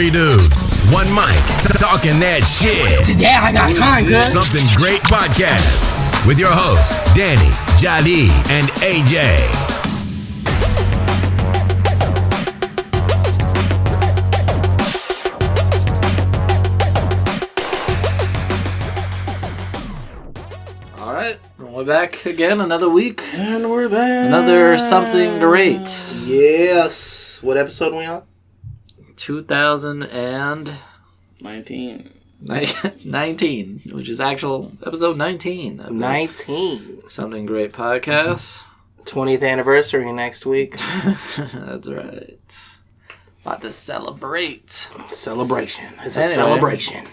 Three dudes, one mic, talking that shit. Today I got time, cuz. Something Great podcast with your hosts, Danny, Jadi, and AJ. All right, we're back again, another week. And we're back. Another something great. Yes. What episode are we on? 2019, which is actual episode 19. 19. Something Great podcast. 20th anniversary next week. That's right. About to celebrate. Celebration. It's a Anyway. celebration.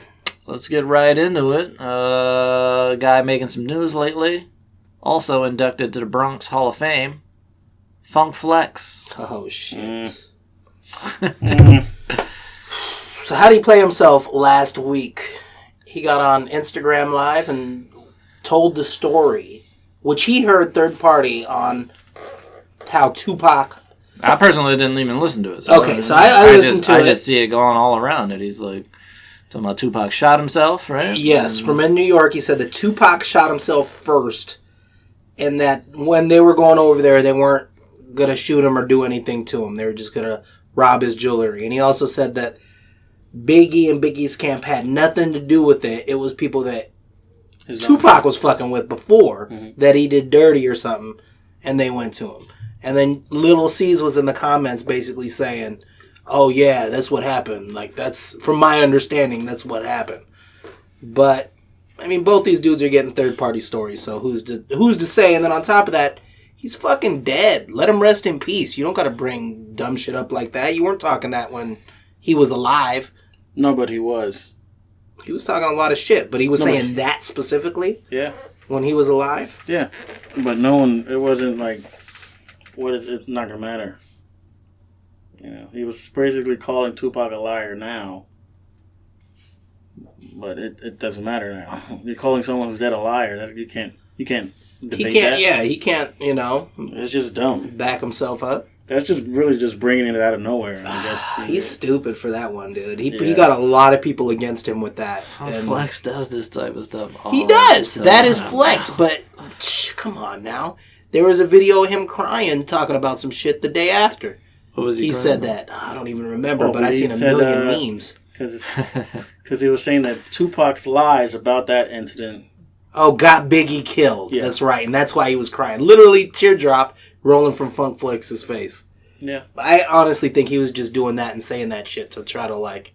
Let's get right into it. Guy making some news lately. Also inducted to the Bronx Hall of Fame. Funk Flex. Oh, shit. So how did he play himself last week? He got on Instagram Live and told the story, which he heard third party on how Tupac... I personally didn't even listen to it. So Okay, so I listened to it. I just see it going all around it. He's like, talking about Tupac shot himself, right? Yes, from in New York, he said that Tupac shot himself first, and that when they were going over there, they weren't going to shoot him or do anything to him. They were just going to rob his jewelry. And he also said that Biggie and Biggie's camp had nothing to do with it. It was people that Tupac was fucking with before that he did dirty or something, and they went to him. And then Little C's was in the comments basically saying, oh yeah, that's what happened. Like, that's, from my understanding, that's what happened. But, I mean, both these dudes are getting third-party stories, so who's to say? And then on top of that, he's fucking dead. Let him rest in peace. You don't gotta bring dumb shit up like that. You weren't talking that when he was alive. No, but he was. He was talking a lot of shit, but he was saying that specifically? Yeah. When he was alive? Yeah. But no one, it wasn't like, it's not going to matter. You know, he was basically calling Tupac a liar now. But it doesn't matter now. You're calling someone who's dead a liar. You can't debate that. Yeah, he can't, It's just dumb. back himself up. That's just really just bringing it out of nowhere, I guess. He's stupid for that one, dude. He got a lot of people against him with that. And Flex does this type of stuff all he does. the time. That is Flex. But come on now. There was a video of him crying, talking about some shit the day after. What was he said crying that. I don't even remember, but he I seen a said, million memes. Because he was saying that Tupac's lies about that incident. Oh, got Biggie killed. Yeah. That's right. And that's why he was crying. Literally, teardrop rolling from Funk Flex's face. Yeah. I honestly think he was just doing that and saying that shit to try to, like,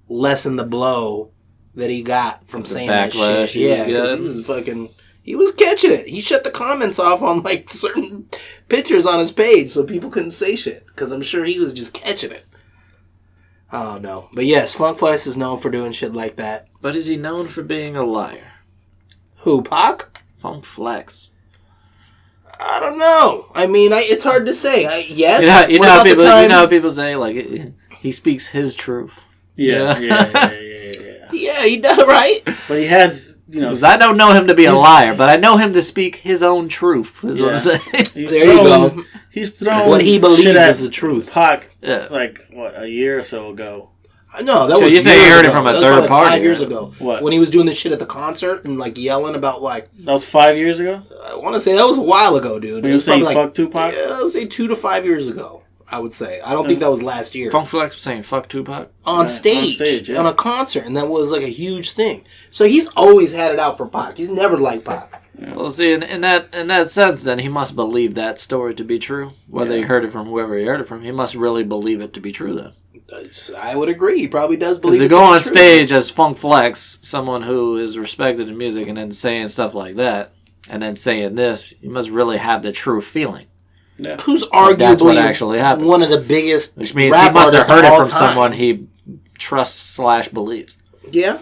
lessen the blow that he got from saying that shit. Yeah, because he was catching it. He shut the comments off on, like, certain pictures on his page so people couldn't say shit. Because I'm sure he was just catching it. Oh, no. But yes, Funk Flex is known for doing shit like that. But is he known for being a liar? Who, Pac? Funk Flex. I don't know. I mean, it's hard to say. Yes. You know how people say, like, he speaks his truth. Yeah. Yeah, he does, right? But he has, Because I don't know him to be a liar, but I know him to speak his own truth, is what I'm saying. There you go. He's thrown what he believes is the truth. Pac, Yeah. a year or so ago. No, that was you say you years heard it ago. from a That was third probably party, 5 years right? ago. What? When he was doing the shit at the concert and, like, yelling about, like... That was 5 years ago? I want to say that was a while ago, dude. When you saying fuck Tupac? Yeah, I would say 2 to 5 years ago, I would say. I don't think that was last year. Funk Flex was saying fuck Tupac? On stage, yeah. on a concert, and that was, like, a huge thing. So he's always had it out for Pac. He's never liked Pac. Yeah. Well, see, in that sense, then, he must believe that story to be true. Whether he heard it from whoever he heard it from, he must really believe it to be true, then. I would agree. He probably does believe Because it to go on true. stage as Funk Flex, someone who is respected in music, and then saying stuff like that, and then saying this, you must really have the true feeling. Yeah. Who's Like, that's what arguably actually happened. one of the biggest Which means rap he must have artists of heard it all from time. someone he trusts / believes. Yeah.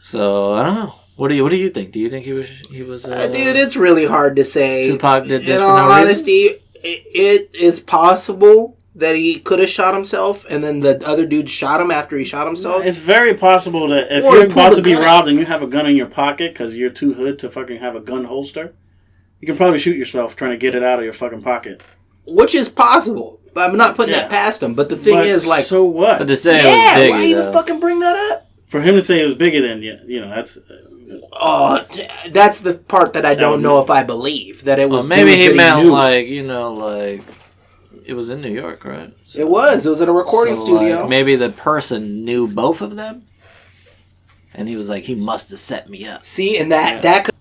So, I don't know. What do you think? Do you think he was Dude, it's really hard to say. Tupac did this in for all no reason? honesty, it is possible that he could have shot himself, and then the other dude shot him after he shot himself. It's very possible that if Or you're he pulled about a to be gun robbed and you have a gun in your pocket because you're too hood to fucking have a gun holster, you can probably shoot yourself trying to get it out of your fucking pocket. Which is possible. I'm not putting that past him. But the thing is, like, so what? But to say it was Biggie, why even fucking bring that up? For him to say it was bigger than that's. That's the part that I don't know if I believe that it was. Maybe he meant like it was in New York, right? So, it was at a recording studio. Like, maybe the person knew both of them, and he was like, he must have set me up. See, and that could.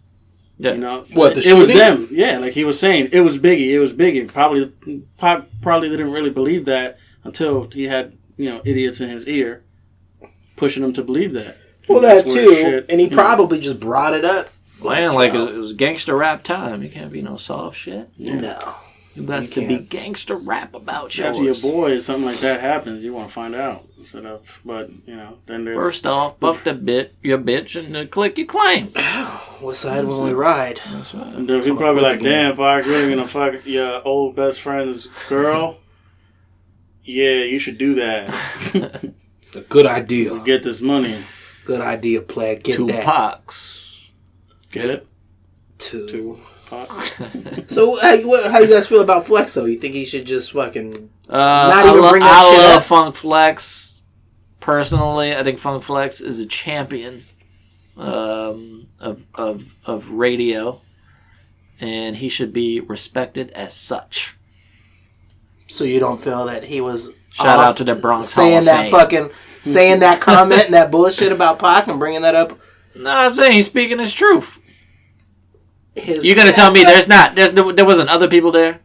Yeah. You know, what it was them. Yeah, like he was saying, it was Biggie. It was Biggie. Probably didn't really believe that until he had idiots in his ear pushing him to believe that. Well, that too, and he probably just brought it up. Man, like it was gangster rap time. You can't be no soft shit. Yeah. No. You got to be gangster rap about yours. After your boy, something like that happens, you want to find out. But then there's... First off, fuck your bitch, and click your claim. What side will we ride? That's right. And then he'll probably like, damn, Park, really gonna fuck your old best friend's girl? Yeah, you should do that. A good idea. Get this money. Good idea, player. Get Two that. Pox. Get it? Two. Pox. So, how you guys feel about Flex, though? You think he should just fucking not even bring that shit up? I love Funk Flex. Personally, I think Funk Flex is a champion of radio, and he should be respected as such. So you don't feel that he was shout out to the Bronx saying Hall of that Fame. fucking saying that comment and that bullshit about Pac and bringing that up? No, I'm saying he's speaking his truth. You're gonna tell me there wasn't other people there?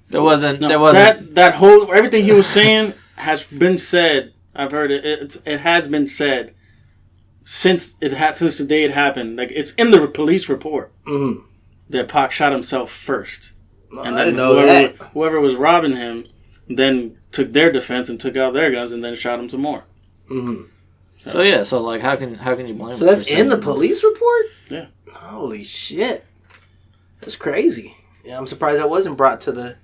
There wasn't. That whole everything he was saying has been said. I've heard it. It has been said since the day it happened. Like it's in the police report that Pac shot himself first, and I didn't know that. Whoever was robbing him then took their defense and took out their guns and then shot him some more. Mm-hmm. So like how can you blame? So that's in the police report? Yeah. Holy shit, that's crazy. Yeah, I'm surprised that wasn't brought to the.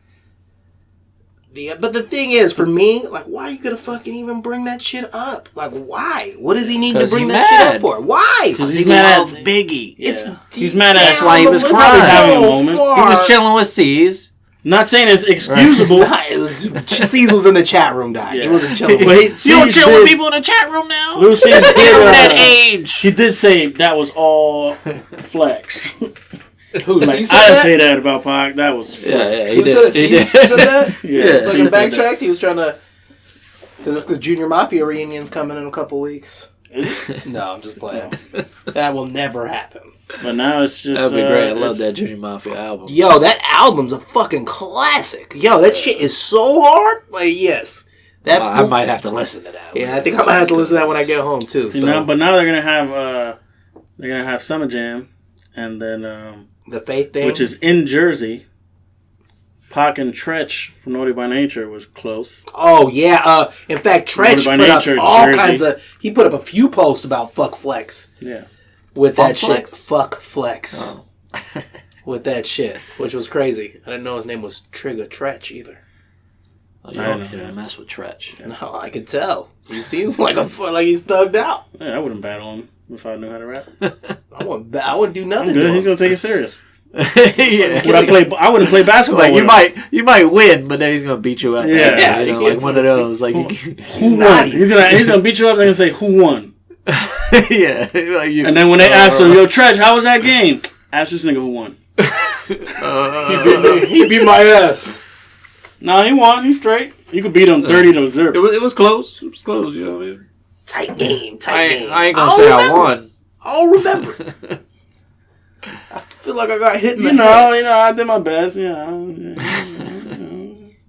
But the thing is, for me, like, why are you gonna fucking even bring that shit up? Like, why? What does he need to bring that shit up for? Why? Because he loves Biggie. Yeah. He's mad at that's why he was crying. Having a moment. He was chilling with C's. Not saying it's excusable. C's was in the chat room, dog. Yeah. He wasn't chilling. You don't chill with people in the chat room now? Lil C's did that age. He did say that was all flex. Who? Like, I didn't say that about Pac. That was flex. Yeah, he did. He said that? Yeah. It's like a backtrack. He was trying to... Because Junior Mafia reunion's coming in a couple weeks. No, I'm just playing. That will never happen. But now it's just... That'd be great. I love that Junior Mafia album. Yo, that album's a fucking classic. Yo, that shit is so hard. Like, yes. I might have to listen to that. Yeah, I think I might have to listen to that when I get home, too. But now they're going to have Summer Jam. And then... the Faith thing? Which is in Jersey. Pac and Tretch from Naughty by Nature was close. Oh, yeah. In fact, Tretch put up all kinds of... He put up a few posts about Fuck Flex. Yeah. With that shit. Fuck Flex. Oh. With that shit. Which was crazy. I didn't know his name was Trigger Tretch either. Oh, you don't need to mess with Tretch. No, I can tell. He seems like he's thugged out. Yeah, I wouldn't battle him if I knew how to rap. I wouldn't do nothing. I'm good. He's gonna take it serious. Yeah. I wouldn't play basketball. Like you might win, but then he's gonna beat you up. Yeah, like one of those. Like who won? He's gonna beat you up. They're gonna say who won. Yeah, like you. And then when they ask him, "Yo, Tretch, how was that game?" Ask this nigga who won. He beat my ass. No, he won. He's straight. You could beat him 30-0. It was close. It was close. You know what I mean? Tight game. I ain't gonna say I won. I'll remember. I feel like I got hit. You know, I did my best.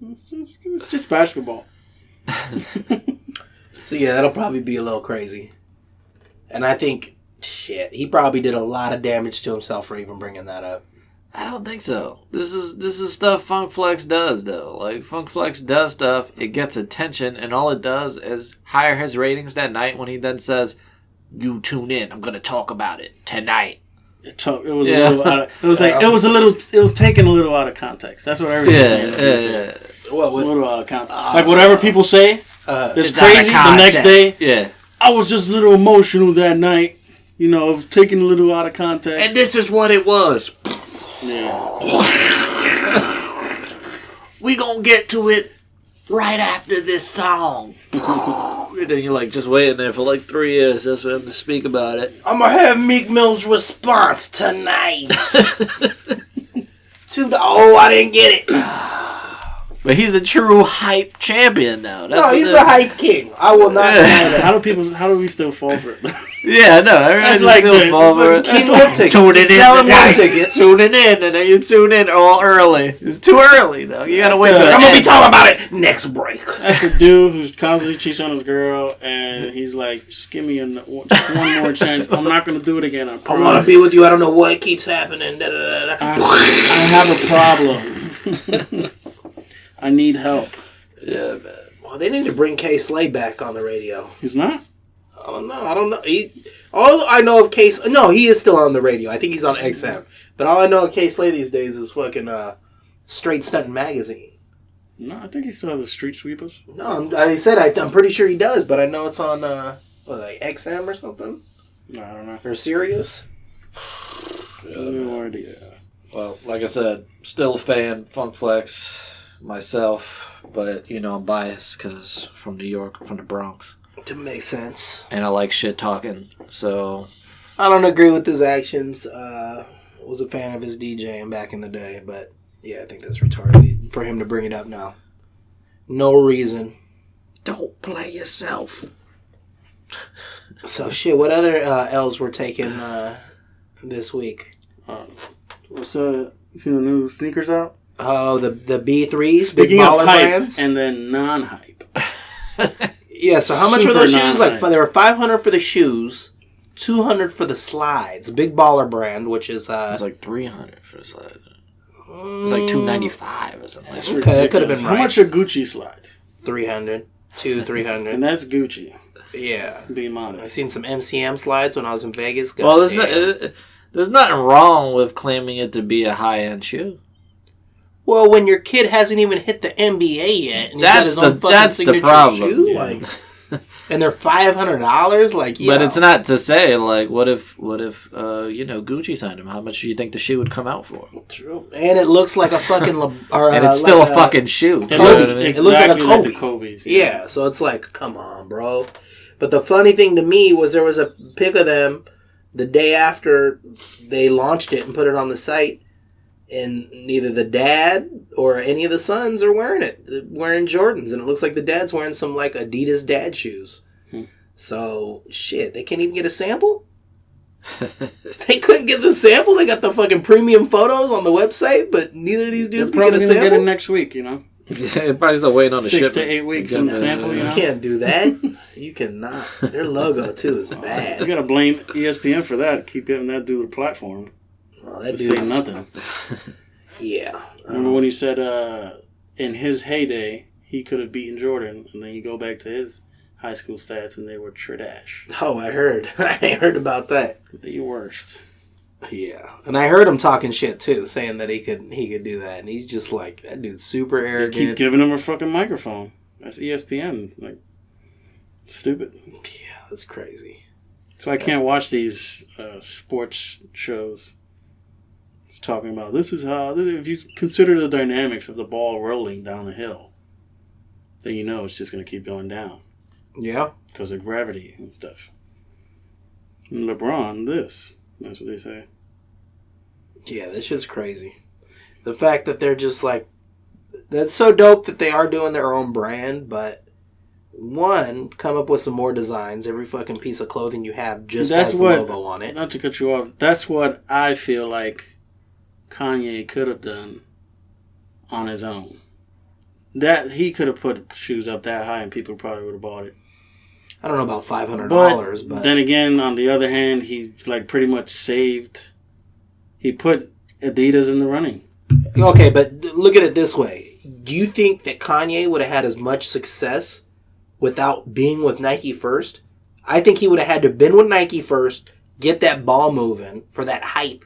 It's just basketball. So yeah, that'll probably be a little crazy. And I think, he probably did a lot of damage to himself for even bringing that up. I don't think so. This is stuff Funk Flex does, though. Like, Funk Flex does stuff, it gets attention, and all it does is higher his ratings that night when he then says, "You tune in, I'm going to talk about it tonight." It was taken a little out of context. That's what everything is. Well, a little out of context. Like, whatever people say, it's crazy. The next day, I was just a little emotional that night. You know, taken a little out of context. And this is what it was. Yeah. We gonna get to it right after this song. And then you're like just waiting there for like 3 years just for him to speak about it. I'm gonna have Meek Mill's response tonight. I didn't get it. But he's a true hype champion now. No, he's the hype king. I will not deny that. How do we still fall for it? Yeah, no, everybody's like still fall for it. Keep more tickets. Selling more tickets. Tuning in, and then you tune in all early. It's too early, though. You gotta wait for the I'm gonna be end. talking about it next break. That's the dude who's constantly cheats on his girl, and he's like, just give me just one more chance. I'm not gonna do it again. I want to be with you. I don't know what keeps happening. Da, da, da, da. I have a problem. I need help. Yeah, man. Well, they need to bring K Slay back on the radio. He's not? Oh no, I don't know. All I know of K Slay, no, he is still on the radio. I think he's on XM. But all I know of K Slay these days is fucking Straight Stuntin' Magazine. No, I think he still has the Street Sweepers. No, I'm pretty sure he does, but I know it's on like XM or something. No, I don't know. Or Sirius. No idea. Well, like I said, still a fan, Funk Flex, myself, but I'm biased because from New York, from the Bronx. To make sense. And I like shit talking, so I don't agree with his actions. Was a fan of his DJing back in the day, but yeah, I think that's retarded for him to bring it up now. No reason. don't play yourself. So shit, what other L's were taken this week? What's you seen the new sneakers out? Oh, the B3s, Speaking big of baller hype brands, and then non-hype. Yeah. So how much were Super those shoes? non-hype. Like they were $500 for the shoes, $200 for the slides. Big baller brand, which is It was like $300 for a slide. It was like $295 or something. That's Okay, that could have ridiculous. been How right. much are Gucci slides? 300, $300. And that's Gucci. Yeah, Being I honest. seen some MCM slides when I was in Vegas. Well, Goddamn. there's nothing wrong with claiming it to be a high-end shoe. Well, when your kid hasn't even hit the NBA yet, and he's got That's his own the- fucking that's the signature problem. shoe, Yeah. like, and they're $500, like, yeah. But it's not to say, like, what if Gucci signed him? How much do you think the shoe would come out for? True. And it looks like a fucking, And it's still a fucking shoe. It You know looks what I mean? It looks like a exactly Kobe. the Kobe's. Yeah, so it's like, come on, bro. But the funny thing to me was there was a pic of them the day after they launched it and put it on the site, and neither the dad or any of the sons are wearing it. They're wearing Jordans, and it looks like the dad's wearing some like Adidas dad shoes. So shit, they can't even get a sample. They couldn't get the sample. They got the fucking premium photos on the website, but neither of these dudes They're can get probably a going to get it sample. next week, you know? Yeah, probably still waiting on the 6 shipment. to 8 weeks in the sample, you You know? can't do that. You cannot. Their logo too is You bad. got to blame ESPN for that. Keep giving that dude a platform. Oh, that To say dude's nothing. Yeah. Remember when he said in his heyday, he could have beaten Jordan, and then you go back to his high school stats, and they were trash. Oh, I heard. I heard about that. The worst. Yeah, and I heard him talking shit too, saying that he could do that, and he's just like, that dude's super They arrogant. keep giving him a fucking microphone. That's ESPN. Like, stupid. Yeah, that's crazy. So I can't watch these sports shows. It's talking about this is how, if you consider the dynamics of the ball rolling down the hill, then you know it's just going to keep going down Yeah. because of gravity and stuff. And LeBron, this. That's what they say. Yeah, this shit's crazy. The fact that they're just like, that's so dope that they are doing their own brand, but one, come up with some more designs. Every fucking piece of clothing you have just has the logo on it. Not to cut you off, that's what I feel like Kanye could have done on his own. That he could have put shoes up that high and people probably would have bought it. I don't know about $500, but then again, on the other hand, he like pretty much saved. He put Adidas in the running. okay, but look at it this way. Do you think that Kanye would have had as much success without being with Nike first? I think he would have had to been with Nike first, get that ball moving for that hype,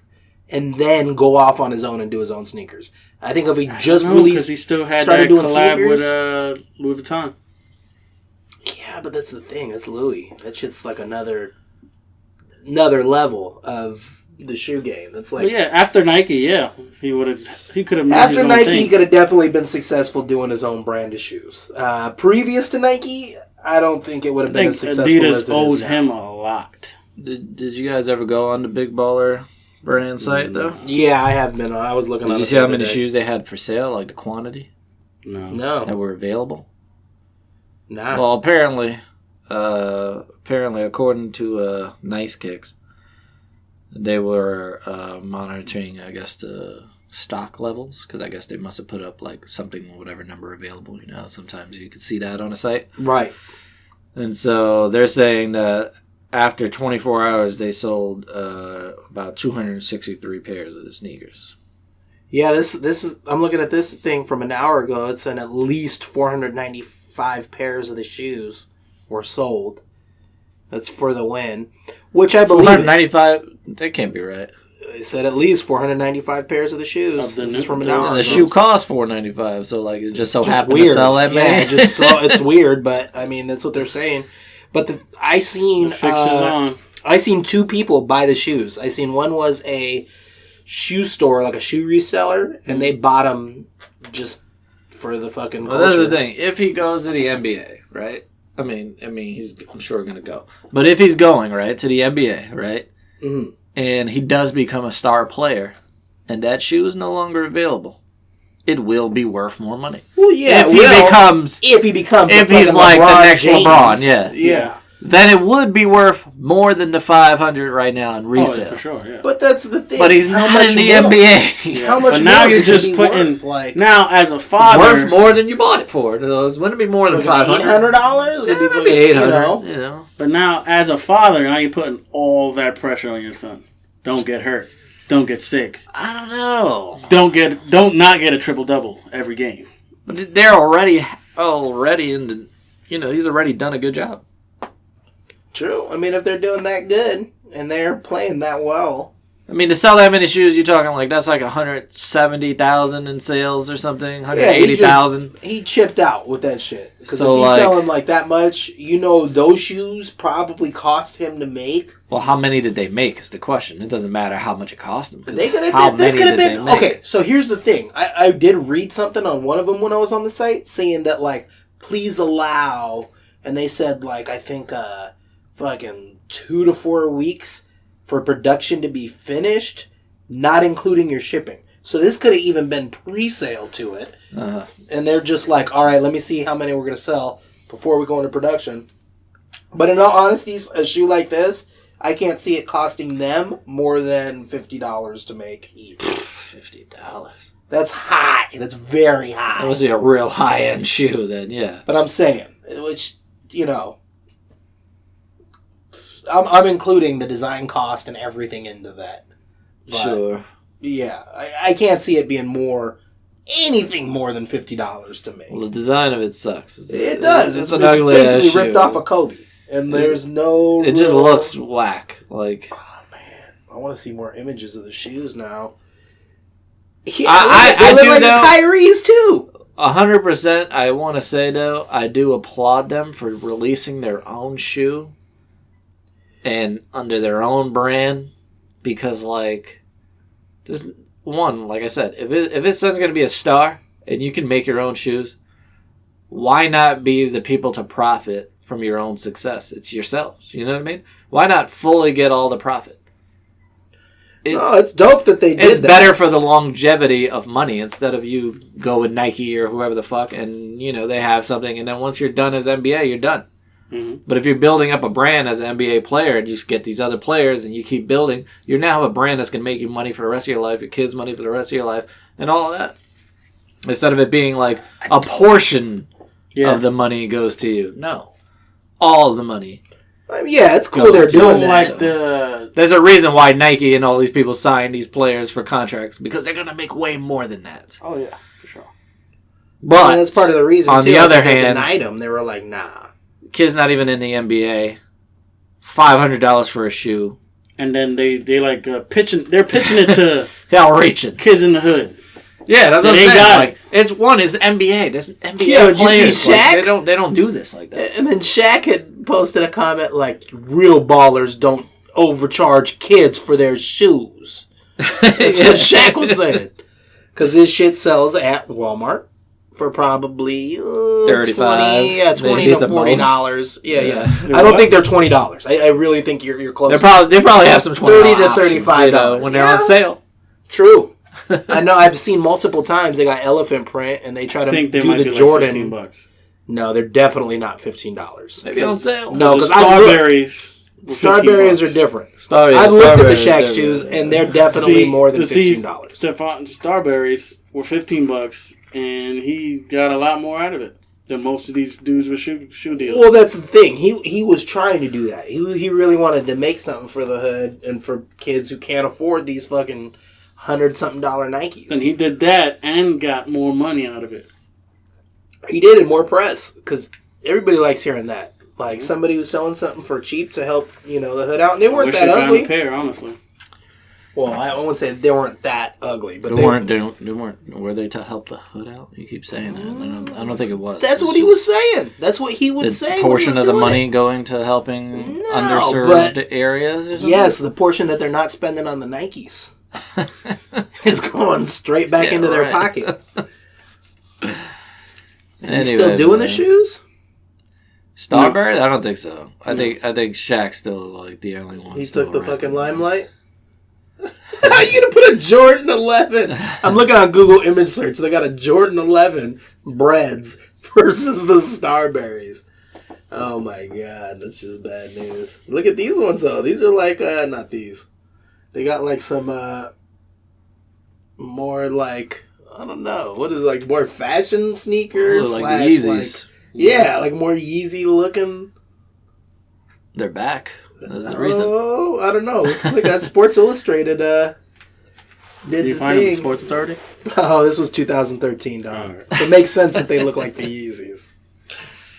and then go off on his own and do his own sneakers. I think if he just released, because he still had started that doing collab sneakers. with Louis Vuitton. Yeah, but that's the thing. It's Louis. That shit's like another level of the shoe game. That's like well, yeah. After Nike, yeah, he could have. After Nike, he could have definitely been successful doing his own brand of shoes. Previous to Nike, I don't think it would have been as successful Adidas as it owes is now. him a lot. Did you guys ever go on the Big Baller brand site though? Yeah, I have been. I was looking. Did on you it see the how other many day. shoes they had for sale, like the quantity No, that were available? nah. Well, apparently, according to Nice Kicks, they were monitoring, I guess, the stock levels, because I guess they must have put up like something, whatever number available. You know, sometimes you can see that on a site. Right. And so they're saying that after 24 hours, they sold about 263 pairs of the sneakers. Yeah, this is. I'm looking at this thing from an hour ago. It's at least 495 pairs of the shoes were sold. That's for the win, which I believe. 495. That can't be right. They said at least 495 pairs of the shoes. Of the This new- is from an the- hour And ago. the shoe costs $495, so like it just so It's just happened weird. to sell that many. Yeah, it's weird, but I mean that's what they're saying. But I seen The fix is on. I seen two people buy the shoes. I seen one was a shoe store, like a shoe reseller, and they bought them just for the fucking. Well, that's culture. the thing. If he goes to the NBA, right? I'm sure going to go. But if he's going right to the NBA, right, Mhm. and he does become a star player, and that shoe is no longer available, it will be worth more money. Well, yeah, if he becomes, if he's fucking like the LeBron next James. LeBron, yeah. Yeah. Then it would be worth more than the 500 right now in Oh, yeah, resale. for sure, yeah. But that's the thing. But he's How not much in the more? NBA. How much But now more you're is it just gonna be putting worth? Like now as a father. Worth more than you bought it for. So it wouldn't be more than $500. $800. Yeah, It'd be maybe $800. You know. But now as a father, now you're putting all that pressure on your son. Don't get hurt. Don't get sick. I don't know. Don't not get a triple double every game. But they're already in the, he's already done a good job. True. I mean, if they're doing that good and they're playing that well, I mean, to sell that many shoes, you're talking like that's like 170,000 in sales or something, 180,000. he chipped out with that shit. Because So, if he's like- selling like that much, those shoes probably cost him to make. Well, how many did they make is the question. It doesn't matter how much it cost them. 'cause They could how have been. This many could have did been. they make? Okay, so here's the thing. I did read something on one of them when I was on the site saying that like, please allow, and they said like I think fucking 2 to 4 weeks for production to be finished, not including your shipping. So this could have even been pre-sale to it, Uh-huh. and they're just like, all right, let me see how many we're gonna sell before we go into production. But in all honesty, a shoe like this, I can't see it costing them more than $50 to make each. $50. That's high. That's very high. That was a real high-end shoe then, yeah. But I'm saying, which, I'm including the design cost and everything into that. But, Sure. Yeah, I can't see it being anything more than $50 to make. Well, the design of it sucks. It does. It's an ugly basically ass ripped shoe. off of Kobe. And there's no It just real- looks whack. Like, Oh, man. I want to see more images of the shoes now. I they look do like though. the Kyrie's too. 100%, I want to say, though, I do applaud them for releasing their own shoe and under their own brand because, like, there's one, like I said, if his son's going to be a star and you can make your own shoes, why not be the people to profit from your own success? It's yourselves. You know what I mean? Why not fully get all the profit? It's dope that they did It's that. better for the longevity of money instead of you go with Nike or whoever the fuck and, they have something and then once you're done as NBA, you're done. Mm-hmm. But if you're building up a brand as an NBA player and you just get these other players and you keep building, you now have a brand that's going to make you money for the rest of your life, your kids money for the rest of your life, and all of that. Instead of it being like a portion of the money goes to you. No. All of the money. I mean, yeah, it's cool Goes they're to doing that. Like the There's a reason why Nike and all these people sign these players for contracts because they're going to make way more than that. oh yeah, for sure. But And that's part of the reason, on too. the I other think they hand, denied them. They were like, nah. kid's not even in the NBA. $500 for a shoe. And then they like pitching. They're pitching it to Hell, reaching. kids in the hood. Yeah, that's what I'm They saying. got Like, it's NBA. There's NBA Yo, did you players. see Shaq? Like, they don't do this like that. And then Shaq had posted a comment like, real ballers don't overcharge kids for their shoes. That's what Shaq was saying. Because this shit sells at Walmart for probably $35, $20 to $40. Yeah. I don't think they're $20. I really think you're close. They probably have some $20 to $35 when they're on sale. True. I know. I've seen multiple times they got elephant print and they try to do the Jordan. Like $15. No, they're definitely not $15. Maybe on sale. No, because Starberries are different. I've looked at the Shaq shoes, and they're definitely more than $15. Starberries were $15, and he got a lot more out of it than most of these dudes with shoe deals. Well, that's the thing. He was trying to do that. He really wanted to make something for the hood and for kids who can't afford these fucking $100-something Nikes. And he did that and got more money out of it. He did, and more press, because everybody likes hearing that. Like, somebody who's selling something for cheap to help, the hood out. And they weren't that ugly. I pair, honestly. Well, I wouldn't say they weren't that ugly. But were they to help the hood out? You keep saying that. I don't think it was. That's what he was saying. That's what he would say. Portion of the money going to helping underserved areas or something? Yes, the portion that they're not spending on the Nikes is going straight back into their pocket. Is he still doing the shoes? Starberry? I don't think so. I think Shaq's still like the only one. He took the fucking limelight. How are you gonna put a Jordan 11? I'm looking on Google image search. They got a Jordan 11 breads versus the Starberries. Oh my god, that's just bad news. Look at these ones though. These are like not these. They got like some more like, I don't know, what is it, like more fashion sneakers? Like Yeezys. Like more Yeezy looking. They're back. That's the reason. Oh, I don't know. It's like that Sports Illustrated did you find them at Sports Authority? Oh, this was 2013, dog. Right. So it makes sense that they look like the Yeezys.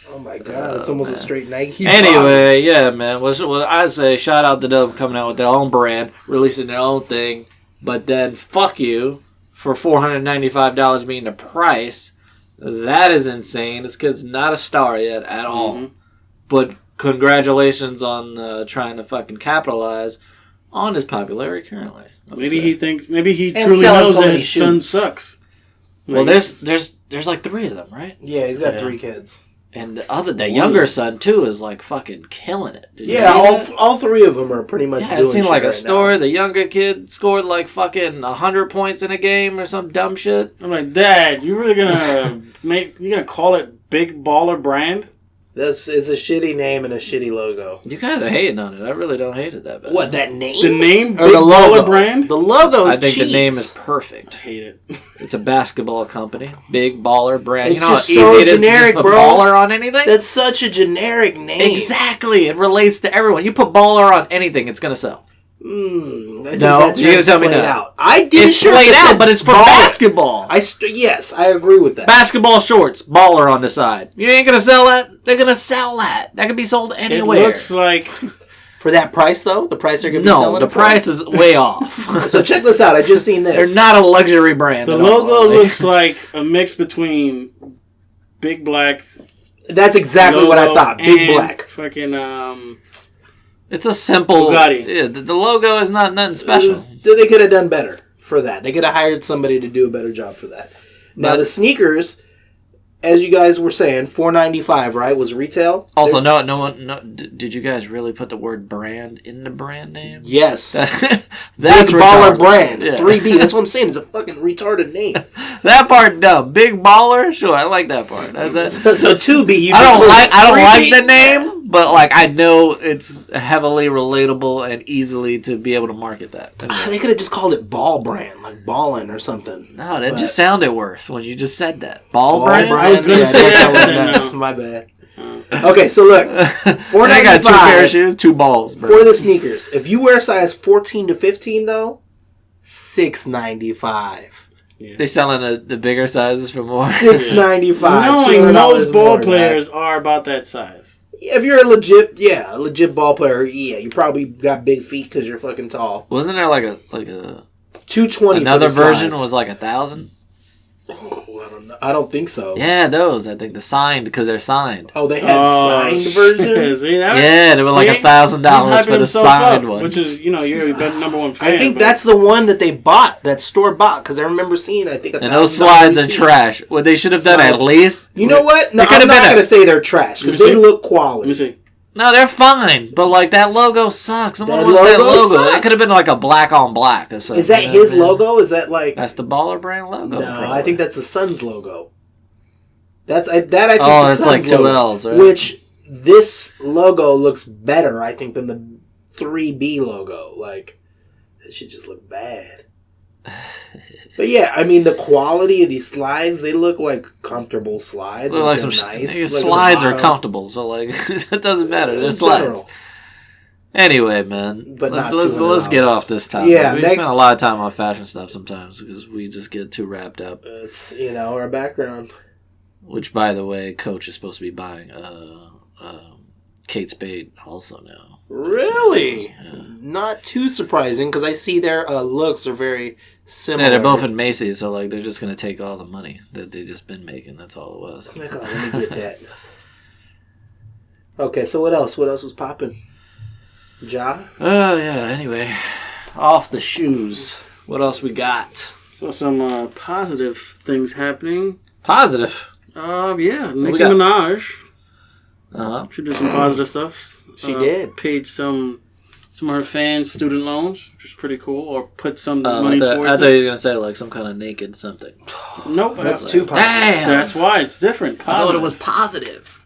Oh my god, it's almost a straight Nike. Anyway, yeah, man. Well, I'd say shout out to them coming out with their own brand, releasing their own thing, but then fuck you for $495 being the price. That is insane. This kid's not a star yet at all. Mm-hmm. But congratulations on trying to fucking capitalize on his popularity currently. Maybe he truly knows that his son sucks. Well, there's like 3 of them, right? Yeah, he's got 3 kids. And the younger son too is like fucking killing it. All 3 of them are pretty much doing it seemed like a story. Now. The younger kid scored like fucking 100 points in a game or some dumb shit. I'm like, Dad, you really gonna call it Big Baller Brand? It's a shitty name and a shitty logo. You guys are hating on it. I really don't hate it that bad. What, that name? The name? Or Big the logo? Baller Brand? The logo is I think cheese. The name is perfect. I hate it. It's a basketball company. Big Baller Brand. It's you know how just easy so it is generic, to put bro. baller on anything? That's such a generic name. Exactly. It relates to everyone. You put baller on anything, it's going to sell. No, you gotta tell me no. Out. I did it's played out, but it's for basketball. Yes, I agree with that. Basketball shorts, baller on the side. You ain't gonna sell that. They're gonna sell that. That can be sold anywhere. It looks like for that price though. The price they're gonna be selling. No, the price is way off. So check this out. I just seen this. They're not a luxury brand. The logo looks like a mix between Big Black. That's exactly what I thought. Big Black. Fucking It's a simple. Bugatti. Yeah, the logo is nothing special. They could have done better for that. They could have hired somebody to do a better job for that. Now the sneakers, as you guys were saying, $495, right? Was retail. Also, no. Did you guys really put the word brand in the brand name? Yes. That's Big Baller Brand. Yeah. 3B. That's what I'm saying. It's a fucking retarded name. That part dumb. Big Baller. Sure, I like that part. So 2B. I don't like the name, but like I know it's heavily relatable and easily to be able to market that. Anyway. They could have just called it Ball Brand, like Ballin' or something. No, that just sounded worse when you just said that. Ball Brand. That's my bad. Okay, so look, $495. I got 2 pair of shoes, 2 balls, bro. For the sneakers. If you wear size 14 to 15, though, $695. Yeah. They're selling the bigger sizes for more. $695. Knowing most ball players are about that size. If you're a legit ball player, you probably got big feet because you're fucking tall. Wasn't there like a 220? Another version was like 1,000. Oh, I don't know. I don't think so. Yeah, those. I think the signed because they're signed. Oh, they had signed versions? See, Yeah, they were like $1,000 for the signed ones. Which is, you're the number one fan. I think that's the one that they bought, that store bought, because I remember seeing, I think, and those slides are trash. What they should have done at least... You know what? No, I'm not going to say they're trash, because they look quality. Let me see. No, they're fine, but like that logo sucks. Someone wants that logo. Sucks. It could have been like a black on black or something. Is that his logo? Is that like... That's the Baller Brand logo. No, probably. I think that's the Suns logo. I think it's it's like two L's, right? Which this logo looks better, I think, than the 3B logo. Like, it should just look bad. But yeah, I mean, the quality of these slides, they look like comfortable slides. They're like some nice. Slides are comfortable, so like it doesn't matter. They're slides. General. Anyway, man, but let's get off this topic. Yeah, we spend a lot of time on fashion stuff sometimes because we just get too wrapped up. It's our background. Which, by the way, Coach is supposed to be buying Kate Spade also now. Really? Yeah. Not too surprising because I see their looks are very similar. Yeah, they're both in Macy's, so like they're just gonna take all the money that they just been making. That's all it was. Oh my God, let me get that. Okay, so what else? What else was popping? Ja? Oh yeah. Anyway, off the shoes. What else we got? So some positive things happening. Positive. Yeah, Nicki Minaj. She did some positive stuff. She did. Paid some of her fans student loans, which is pretty cool, or put some money towards it. I thought you were going to say like some kind of naked something. Nope. That's too positive. Damn. That's why it's different. Positive. I thought it was positive.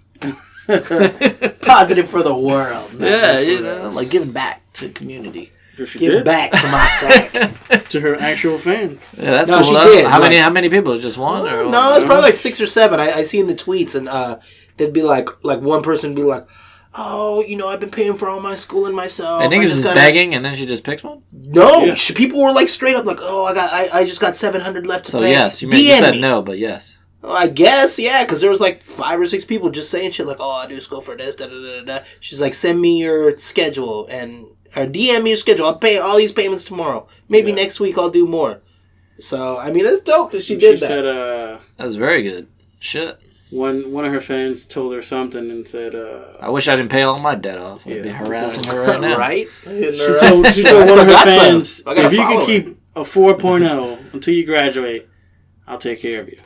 Positive for the world. Yeah, like giving back to the community. Give back to my sack. To her actual fans. Yeah, that's cool. She did. How many people? Just one? Or no, it's probably like 6 or 7. I seen the tweets, and they'd be like one person would be like, "Oh, I've been paying for all my schooling myself." I think it's just begging, and then she just picks one. No, people were like straight up like, "Oh, I just got $700 left to pay." So yes, you said no, but yes. Well, I guess, yeah, because there was like 5 or 6 people just saying shit like, "Oh, I do school for this, da da da da." She's like, "Send me your schedule or DM me your schedule. I'll pay all these payments tomorrow. Maybe next week I'll do more." So, I mean, that's dope that she did that. Said, that was very good. Shit. One of her fans told her something and said, I wish I didn't pay all my debt off. I'd be harassing her right now. Right? She told one of her fans, if you can keep a 4.0 until you graduate, I'll take care of you.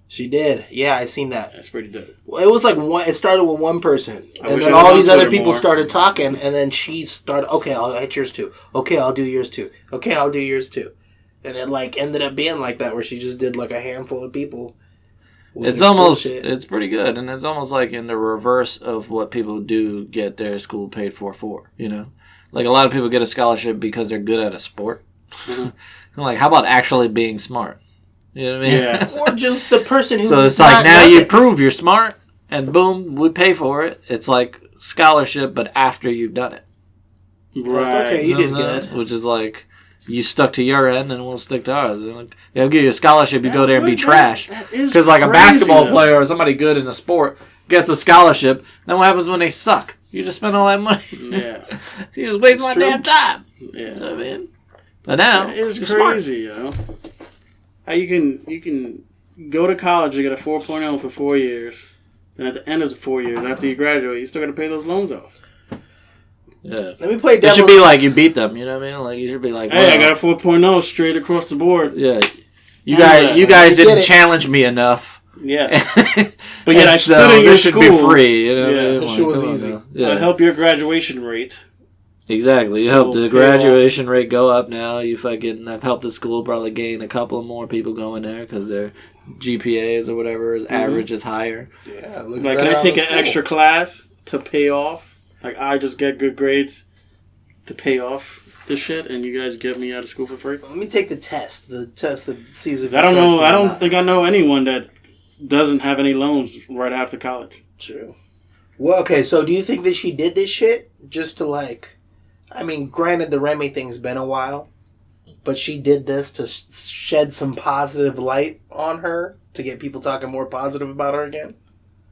She did. Yeah, I seen that. That's pretty dope. Well, it was like it started with one person. And then all these other people started talking, and then she started, okay, I'll hit yours too. Okay, I'll do yours too. Okay, I'll do yours too. And it like ended up being like that where she just did like a handful of people. It's pretty good, and it's almost like in the reverse of what people do get their school paid for. Like a lot of people get a scholarship because they're good at a sport. Mm-hmm. Like, how about actually being smart? You know what I mean? Yeah. Or just the person who. So it's like now you prove you're smart, and boom, we pay for it. It's like scholarship, but after you've done it. Right. Okay, you did good. Which is like, you stuck to your end, and we'll stick to ours. And like, they'll give you a scholarship. You go there and be trash. Because like a basketball player or somebody good in the sport gets a scholarship. Then what happens when they suck? You just spend all that money. Yeah. You just waste my damn time. Yeah. You know what I mean? But now it's crazy, How you can go to college and get a 4.0 for 4 years, then at the end of the 4 years, after you graduate, you still got to pay those loans off. Yeah. Let me play devil's... It should be like you beat them, you know what I mean? Like you should be like, hey, I got a 4.0 straight across the board. Yeah. You guys didn't challenge me enough. Yeah. But yet I stood in your school. Should be free, you know? Yeah, the shit was easy. Yeah. I help your graduation rate. Exactly. You helped the graduation rate go up now. I've helped the school probably gain a couple of more people going there because their GPAs or whatever average is higher. Yeah. It looks like, can I take an extra class to pay off? Like, I just get good grades to pay off this shit, and you guys get me out of school for free? Let me take the test. The test that sees if I don't know. I don't think I know anyone that doesn't have any loans right after college. True. Well, okay, so do you think that she did this shit just to like... I mean, granted, the Remy thing's been a while, but she did this to shed some positive light on her, to get people talking more positive about her again?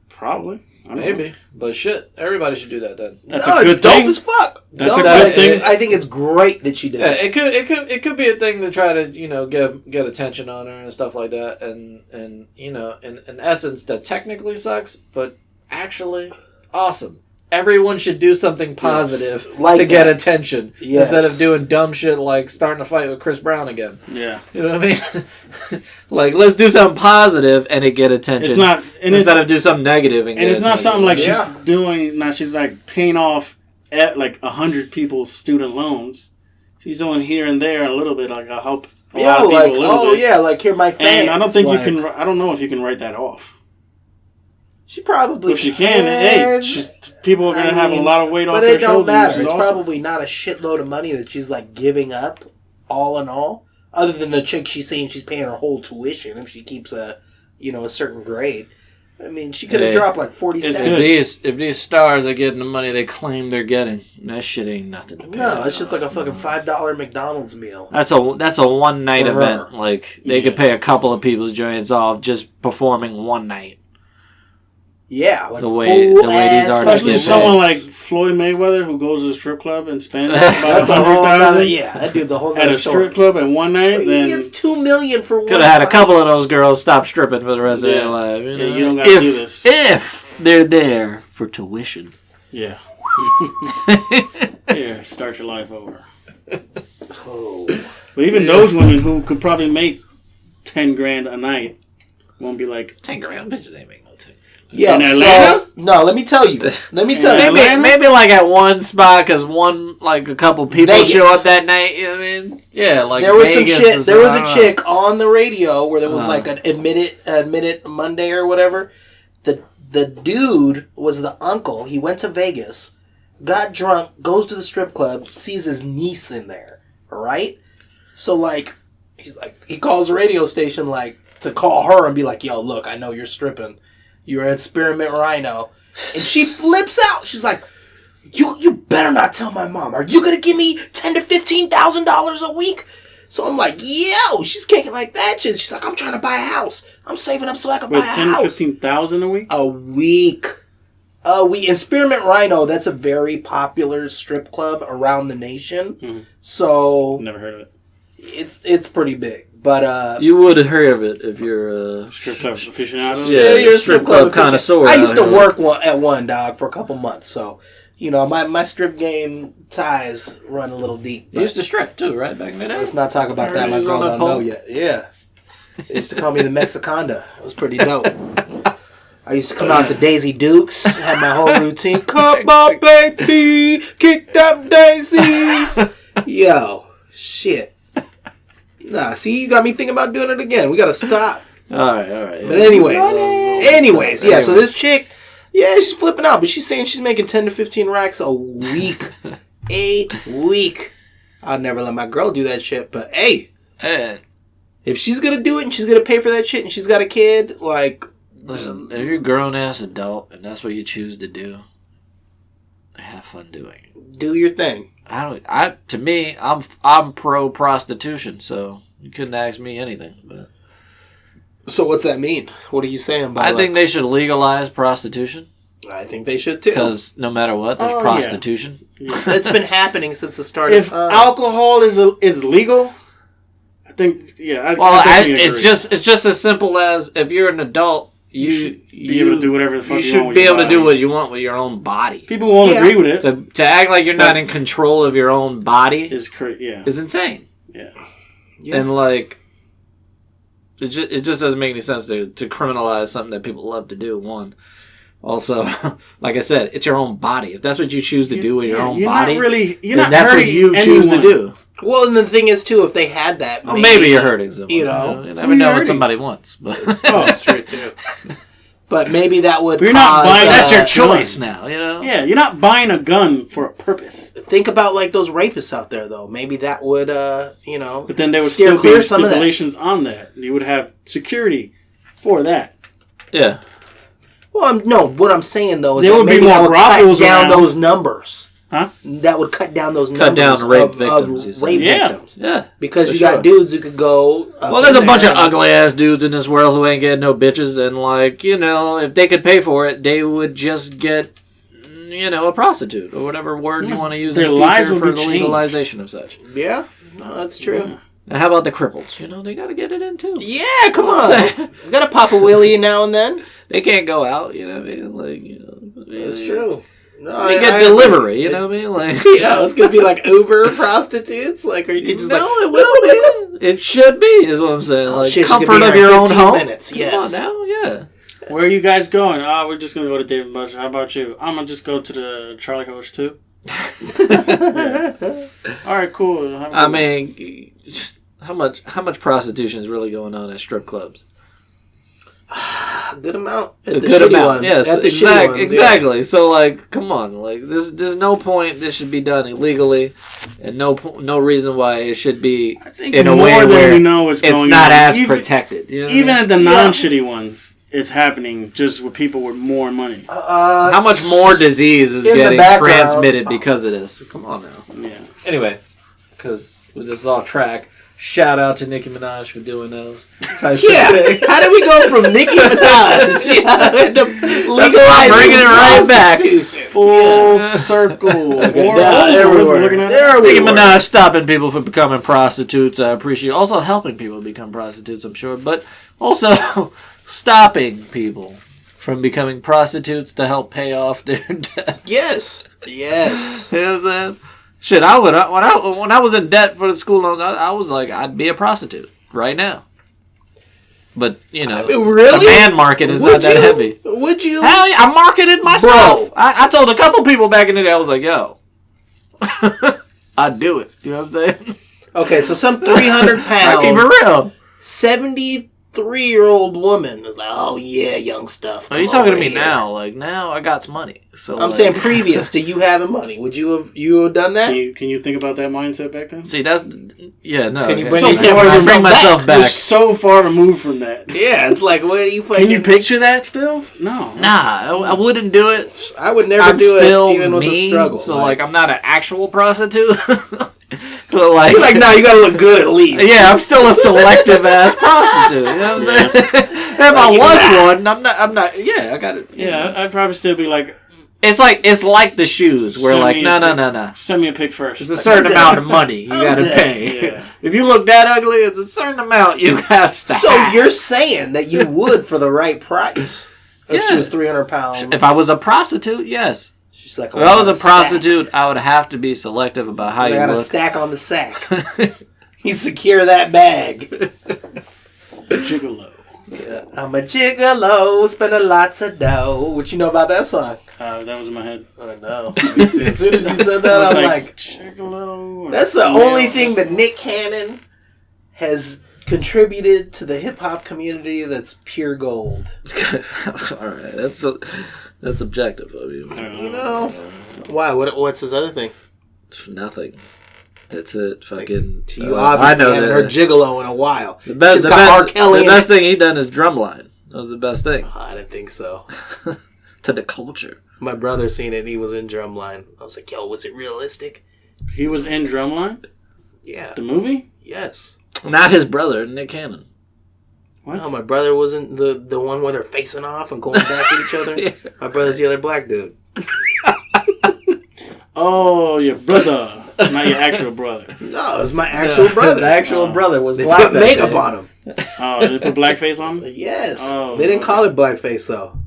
Probably. Maybe. But shit, everybody should do that then. That's no, a good it's dope thing. as fuck. That's No, a good thing. I think it's great that she did Yeah, it. it could be a thing to try to, you know, get attention on her and stuff like that, and you know, in essence, that technically sucks, but actually awesome. Everyone should do something positive Like to get that. attention Yes. instead of doing dumb shit like starting a fight with Chris Brown again. Yeah. You know what I mean? Like, let's do something positive and it get attention. It's not, and instead of do something negative and and it's not something like Yeah. she's doing. Now she's like paying off at like 100 people's student loans. She's doing here and there a little bit. Like I help a lot of people like, a little bit. yeah, like here my fans. And I don't think like, you can. I don't know if you can write that off. She probably If she can, hey, people are gonna have a lot of weight off but their it don't shoulders. matter. which is It's awesome. probably not a shitload of money that she's like giving up, all in all. Other than the chick she's saying she's paying her whole tuition if she keeps a certain grade. I mean, she could have Hey, dropped like 40 it's cents. good. If these stars are getting the money they claim they're getting, that shit ain't nothing. To pay No, that it's just off. like a fucking $5 McDonald's meal. That's a one night For her. event. Like they could pay a couple of people's joints off just performing one night. Yeah, like The way these full-ass artists Especially get fucking- someone like Floyd Mayweather who goes to a strip club and spends about That's a whole other, $100,000 yeah, that dude's a whole at other a story. strip club in one night. He Then gets $2 million for one. Could have had a fight. couple of those girls stop stripping for the rest of Yeah. their life. You know? Yeah, you don't gotta if, do this. If they're there for tuition. yeah, here start your life over. Oh. But even those women who could probably make $10,000 a night won't be like, 10 grand bitches ain't making no 10. Yeah, In Atlanta? so, no, let me tell you. Let me tell you. Atlanta? Maybe like at one spot because a couple people Vegas. show up that night. You know what I mean? Yeah, like There was Vegas some shit. is- There was I a don't know. chick on the radio where there was Uh-huh. like an admit it Monday or whatever. The dude was the uncle. He went to Vegas, got drunk, goes to the strip club, sees his niece in there. All right, so like he calls the radio station like to call her and be like, "Yo, look, I know you're stripping. You're at Spearmint Rhino," and she flips out. She's like, "You better not tell my mom. Are you gonna give me $10,000 to $15,000 a week?" So I'm like, "Yo," she's kicking like that shit. She's like, "I'm trying to buy a house. I'm saving up so I can buy with a 10,000 to house." 15,000 a week. A week. In Spearmint Rhino, that's a very popular strip club around the nation. So Never heard of it. it's pretty big. But You would have heard of it if you're a Strip club aficionado. Yeah. you're a strip club official. connoisseur I used out to here. work at one dog for a couple months, so my strip game ties run a little deep. You used to strip too, right? Back in the day. Let's not talk about that. My He's girl on that don't know pole. yet. Yeah. They used to call me the Mexiconda. It was pretty dope. I used to come out to Daisy Dukes, had my whole routine. Come on, baby, kick them daisies. Yo, shit. Nah, see, you got me thinking about doing it again. We gotta stop. All right. But anyways, yeah. So this chick, yeah, she's flipping out, but she's saying she's making 10 to 15 racks a week. A week. I'd never let my girl do that shit, but hey, Hey, if she's gonna do it and she's gonna pay for that shit and she's got a kid, like, listen, if you're a grown ass adult and that's what you choose to do, have fun doing it. do your thing. To me, I'm pro prostitution, so you couldn't ask me anything. But So what's that mean? What are you saying by I think they should legalize prostitution I think they should too. because no matter what, there's Oh, yeah. prostitution. It's been happening since the start If of alcohol is legal, I think Well, I it's just as simple as if you're an adult, you should be able to do whatever the fuck you you should want with be your able to body. do what you want with your own body. People won't Yeah. agree with it. To act like you're not in control of your own body Is yeah. is insane. Yeah. Yeah. And like, it just doesn't make any sense to criminalize something that people love to do. One, also, like I said, it's your own body. If that's what you choose to do with your own you're body, you're then not that's what hurting you choose to anyone. do. Well, and the thing is too, if they had that, Well, maybe you're hurting someone. you know, you who never you know what hurting? somebody wants. But Oh, That's true too. But maybe that would. But you're not cause, buying- that's your gun. choice now. You know. yeah, you're not buying a gun for a purpose. Think about like those rapists out there, though. Maybe that would, But then there would steer still clear be some of that. stipulations on that. You would have security for that. Yeah. Well, no. What I'm saying though is There that would be maybe more that would cut brothels down around. those numbers. Huh? That would cut down those Cut numbers down rape of victims, rape Yeah. victims. Yeah. Because for you sure. got dudes who could go. Well, there's a bunch of ugly ass dudes in this world who ain't getting no bitches, and like, you know, if they could pay for it, they would just get, you know, a prostitute or whatever word you want to use in Their the lives future will for be the changed. legalization of such. Yeah, no, that's true. And how about the cripples? You know, they got to get it in too. Yeah, come on. You gotta pop a wheelie now and then. They can't go out. You know what I mean? Like, you know, That's true. No, They get delivery. You know what I mean? Like, Yeah, it's gonna be like Uber prostitutes, like, or you can just no, like. it will be. It should be, is what I'm saying. Like, shit, you could comfort be of there your in own 15 home. minutes, Come yes. on now, yeah. Where are you guys going? Oh, we're just going to go to Dave & Buster. How about you? I'm going to just go to the Charlie Horse too. Yeah. All right, cool. I mean, just how much prostitution is really going on at strip clubs? A good amount. A At the good shitty amount, ones. yes, At the shitty ones, exactly. So, like, come on, like, there's no point this should be done illegally, and no reason why it should be in a more way than where you know what's it's going not on. as Even- protected. You know what I Even mean? at the non-shitty ones, it's happening just with people with more money. How much more disease is in the getting background- transmitted because of this? Come on now. Yeah. Anyway, because this is all track. Shout out to Nicki Minaj for doing those types of Yeah. things. How did we go from Nicki Minaj to legalizing bringing it right back. prostitution? Full circle. Or there we if we're were. looking at it. There we Nicki were. Minaj stopping people from becoming prostitutes. I appreciate also helping people become prostitutes, I'm sure, but also stopping people from becoming prostitutes to help pay off their debt. Yes. Yes. You know what I'm saying? Shit, I would when I was in debt for the school loans, I was like, I'd be a prostitute right now. But you know, Really? the man market is not that heavy. Would you? Hell yeah, I marketed myself. Bro. I told a couple people back in the day, I was like, yo, I'd do it. You know what I'm saying? Okay, so some 300 I keep pound, it real. 73-year-old woman is like, oh yeah, young stuff. Are you Come talking to over me here. now? Like now, I got some money. So I'm like, saying previous to you having money. Would you have done that? Can you think about that mindset back then? See, that's yeah. No, Can you okay. bring So it- far bring to bring myself You're back? so far removed from that. Yeah, it's like, what do you fucking? Can you picture that still? No. Nah, I wouldn't do it. I would never I'm do still it, even with the me, struggle. So like, I'm not an actual prostitute. So like, you're like, no, you gotta look good at least. yeah, I'm still a selective ass prostitute. You know what I'm saying? If I even was that. one, I'm not. Yeah, I got it. Yeah, I'd probably still be like, It's like the shoes. Where Send like, me no. a send me a pic first. It's a certain amount of money you gotta Okay. pay. Yeah. If you look that ugly, it's a certain amount you have to. So have. you're saying that you would for the right price if she Yeah. was 300 pounds? If I was a prostitute, yes. she's like, If I was a prostitute, I would have to be selective about how I you got a look. stack on the sack. You secure that bag. Gigolo. Yeah, I'm a gigolo, spending lots of dough. What you know about that song? That was in my head. I know. Me too. As soon as you said that, I I'm was like, Gigolo. or that's the male only thing that prostitute. Nick Cannon has contributed to the hip hop community that's pure gold. All right, that's objective. I mean, You know? Why? What's his other thing? it's nothing. That's it. Fucking. You obviously haven't heard Gigolo in a while. The best, Shit's the, got R. best, Kelly the in best it. thing he done is Drumline. That was the best thing I didn't think so. to the culture. My brother seen it and he was in Drumline. I was like, yo, was it realistic? He was in Drumline? Yeah. The movie? Yes. Not his brother, Nick Cannon. What? No, my brother wasn't the one where they're facing off and going back at each other. Yeah. My brother's the other black dude. Oh, your brother. Not your actual brother. No, it's my actual brother. The actual brother was They black. put that makeup day. on him. Oh, did they put blackface on him? Yes. Oh, They didn't call it blackface though.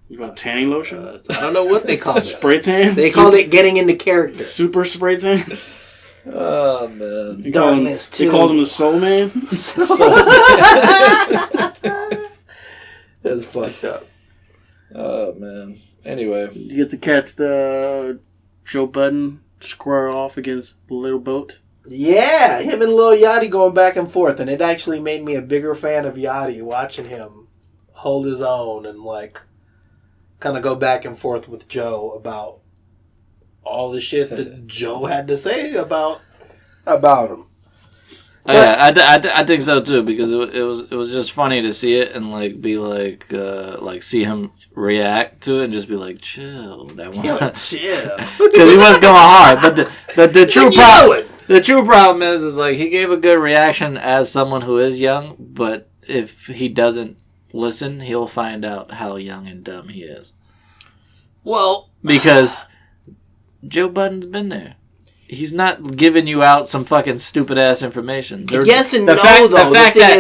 You got tanning lotion? I don't know what they called it. Spray tan? They called it getting into character. Super spray tan? Oh man. You called him- Darkness, They too. called him the Soul Man? That's fucked up. Oh man. Anyway, You get to catch the Joe Budden square off against Little Boat. Yeah, him and Lil Yachty going back and forth, and it actually made me a bigger fan of Yachty watching him hold his own and like kind of go back and forth with Joe about all the shit that Joe had to say about him. I think so too, because it was just funny to see it and like be like see him react to it and just be like, chill, that one, chill, because he was going hard. But the true problem, is like he gave a good reaction as someone who is young, but if he doesn't listen, he'll find out how young and dumb he is. Well, because Joe Budden's been there. He's not giving you out some fucking stupid ass information. Yes and the no, fact, though.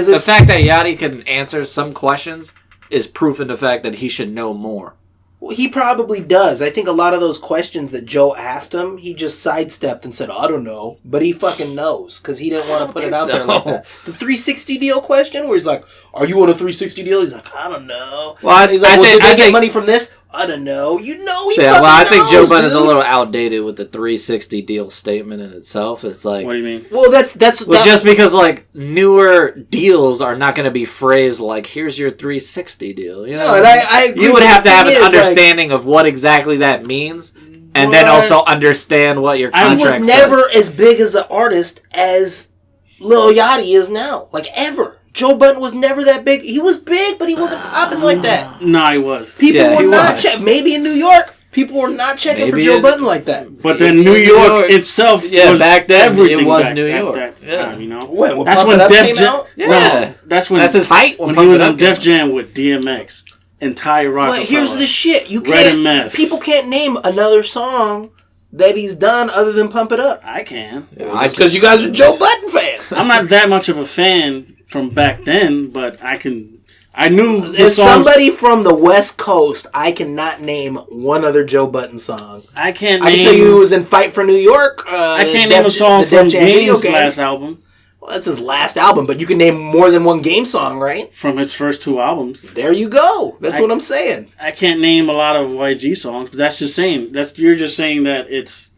The fact that Yachty can answer some questions is proof in the fact that he should know more. Well, he probably does. I think a lot of those questions that Joe asked him, he just sidestepped and said, I don't know. But he fucking knows, because he didn't want to put it out there like that. The 360 deal question, where he's like, are you on a 360 deal? He's like, I don't know. Well, he's like, did they get money from this? I don't know. You know he fucking knows, I think Joe Budden is a little outdated with the 360 deal statement in itself. It's like... What do you mean? Well, that's just because, like, newer deals are not going to be phrased like, here's your 360 deal. You know? No, and I agree. You would have to have an understanding of what exactly that means, and then also understand what your contract says. He was never as big as an artist as Lil Yachty is now. Like, ever. Joe Budden was never that big. He was big, but he wasn't popping like that. Nah, he was. People were not checking. Maybe in New York, people were not checking for Joe Budden like that. But then New York itself was back then, everything. It was back New York. At that time, you know? When that's Pump when It Up Def came Jam... out? Yeah. No, that's his height. When he was on Def Jam with DMX and Ty Rockefeller. But here's the shit. You Red and Meth. People can't name another song that he's done other than Pump It Up. I can. It's because you guys are Joe Budden fans. I'm not that much of a fan from back then, but I knew as somebody from the West Coast, I cannot name one other Joe Budden song. I can tell you who was in Fight for New York. I can't name a song from Game's last album. Well, that's his last album, but you can name more than one Game song, right? From his first 2 albums. There you go. That's what I'm saying. I can't name a lot of YG songs, but that's just saying. You're just saying that it's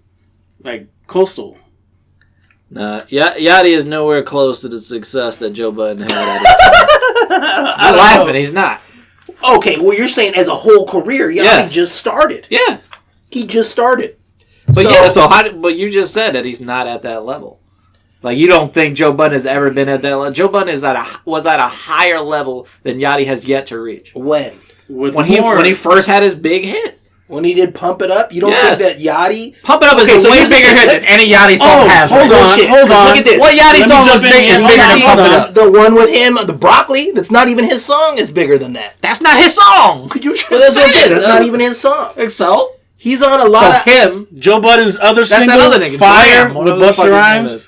like coastal. Nah, Yachty is nowhere close to the success that Joe Budden had at his time. I'm laughing. He's not. Okay, well, you're saying as a whole career, Yachty just started. Yeah, he just started. But you just said that he's not at that level. Like, you don't think Joe Budden has ever been at that level. Joe Budden was at a higher level than Yachty has yet to reach. When he first had his big hit. When he did Pump It Up, you don't think that Yachty... Pump It Up is a way bigger hit than any Yachty song has. Hold on. Look at this. What Yachty song is bigger than Pump It Up? The one with him, the Broccoli, that's not even his song, is bigger than that. That's not his song. That's not even his song. So? He's on a lot of... him, Joe Budden's other single, Fire with Busta Rhymes,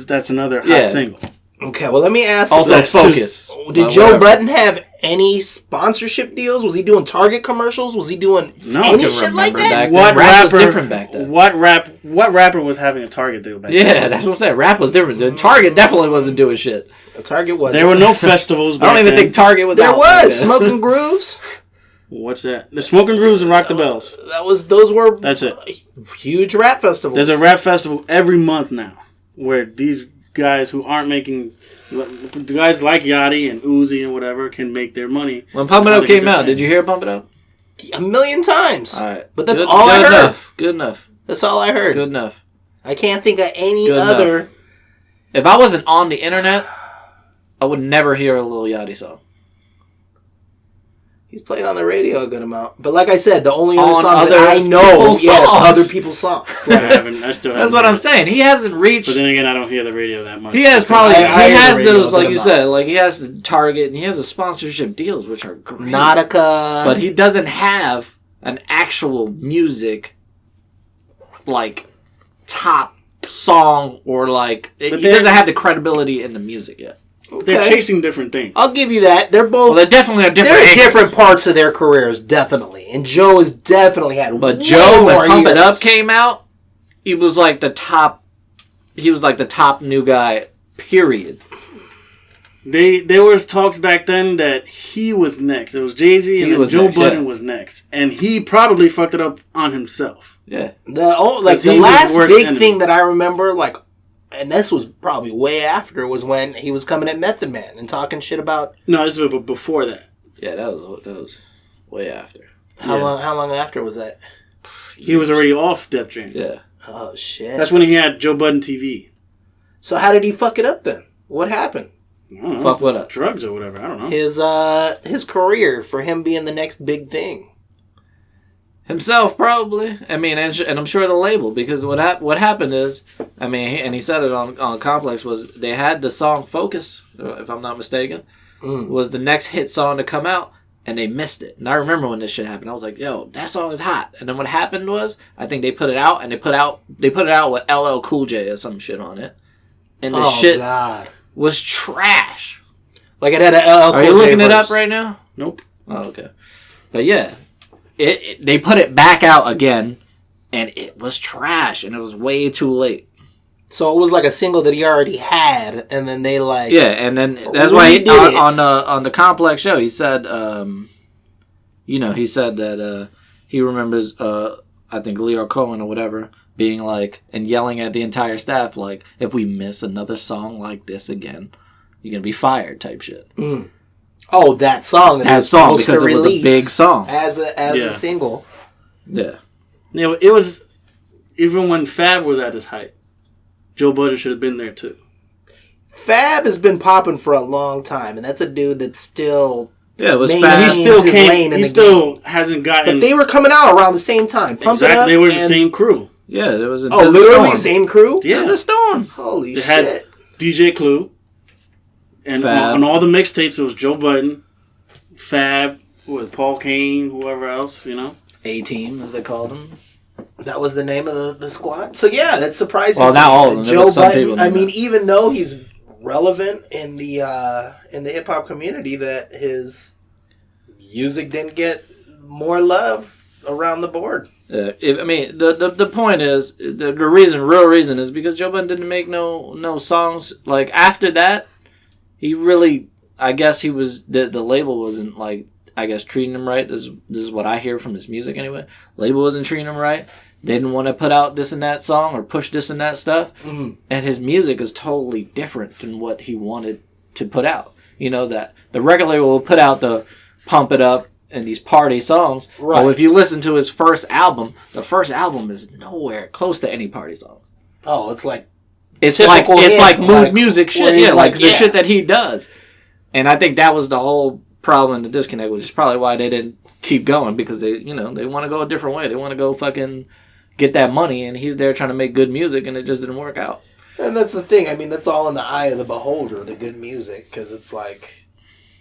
that's another hot single. Okay, well, let me ask you. Also, Focus. Did Joe Budden have any sponsorship deals? Was he doing Target commercials? Was he doing any shit like that? What rap was different back then? What rapper was having a Target deal back then? Yeah, that's what I'm saying. Rap was different. The Target definitely wasn't doing shit. Target wasn't. There were no festivals back I don't even think Target was There was. Smoking Grooves. What's that? The Smoking Grooves and Rock the Bells. That's it. Huge rap festivals. There's a rap festival every month now where these guys who aren't making, guys like Yachty and Uzi and whatever can make their money. When Pump It Up came out, did you hear Pump It Up? A million times. All right. But that's all I heard. Good enough. That's all I heard. Good enough. I can't think of any other. If I wasn't on the internet, I would never hear a Lil Yachty song. He's played on the radio a good amount. But like I said, the only other songs that I know is other people's songs. That's what I'm saying. He hasn't reached... But then again, I don't hear the radio that much. He has probably... he has those, like you said, like he has the Target and he has the sponsorship deals, which are great. Nautica. But he doesn't have an actual music, like, top song or like... He doesn't have the credibility in the music yet. Okay. They're chasing different things. I'll give you that. They're both... Well, they definitely are different. They're different parts of their careers, definitely. And Joe has definitely had But Joe, when Pump It Up came out, he was like the top... He was like the top new guy, period. There was talks back then that he was next. It was Jay-Z and then Joe Budden was next. And he probably fucked it up on himself. Yeah. The last big thing that I remember, like... And this was probably way after, was when he was coming at Method Man and talking shit about... No, this was before that. Yeah, that was way after. How long after was that? He was already off Def Jam. Yeah. Oh, shit. That's when he had Joe Budden TV. So how did he fuck it up then? What happened? I don't know, Fuck what up? Drugs or whatever. I don't know. His career for him being the next big thing. Himself, probably. I mean, and I'm sure the label, because what happened is, I mean, and he said it on Complex, was they had the song Focus, if I'm not mistaken, was the next hit song to come out, and they missed it. And I remember when this shit happened. I was like, yo, that song is hot. And then what happened was, I think they put it out, and they put it out with LL Cool J or some shit on it. And the shit was trash. Like it had an LL Cool J Are you looking verse. it up right now? Nope. Oh, okay. But yeah, they put it back out again, and it was trash, and it was way too late. So it was like a single that he already had, and then they like... Yeah, and then that's why he, on the Complex show, he said, he said that he remembers, I think Leo Cohen or whatever, being like, and yelling at the entire staff, like, if we miss another song like this again, you're going to be fired type shit. Oh, that song. That song, because it was a big song. As a single. Yeah. Yeah, it was, even when Fab was at his height, Joe Budden should have been there too. Fab has been popping for a long time, and that's a dude that's still... Yeah, it was He Fab. still hasn't gotten... But they were coming out around the same time. Pump It Up. They were the same crew. Yeah, there was a... Oh, literally same crew? Yeah. There's a storm. Holy They shit. had DJ Clue. And on all the mixtapes, it was Joe Budden, Fab, with Paul Kane, whoever else, A-Team, as they called them. That was the name of the squad? So yeah, that's surprising. Well, not all of them. Joe Budden, I mean, even though he's relevant in the hip-hop community, that his music didn't get more love around the board. The point is, the real reason is because Joe Budden didn't make no songs. Like, after that, he really, I guess he was, the label wasn't, like, I guess treating him right. This is what I hear from his music anyway. Label wasn't treating him right. They didn't want to put out this and that song or push this and that stuff. And his music is totally different than what he wanted to put out. That the record label will put out the Pump It Up and these party songs. Right. Well, if you listen to his first album, the first album is nowhere close to any party song. Oh, it's like mood music shit. Yeah, like the shit that he does. And I think that was the whole problem, the disconnect, which is probably why they didn't keep going, because they want to go a different way. They want to go fucking get that money, and he's there trying to make good music, and it just didn't work out. And that's the thing. I mean, that's all in the eye of the beholder, the good music, because it's like...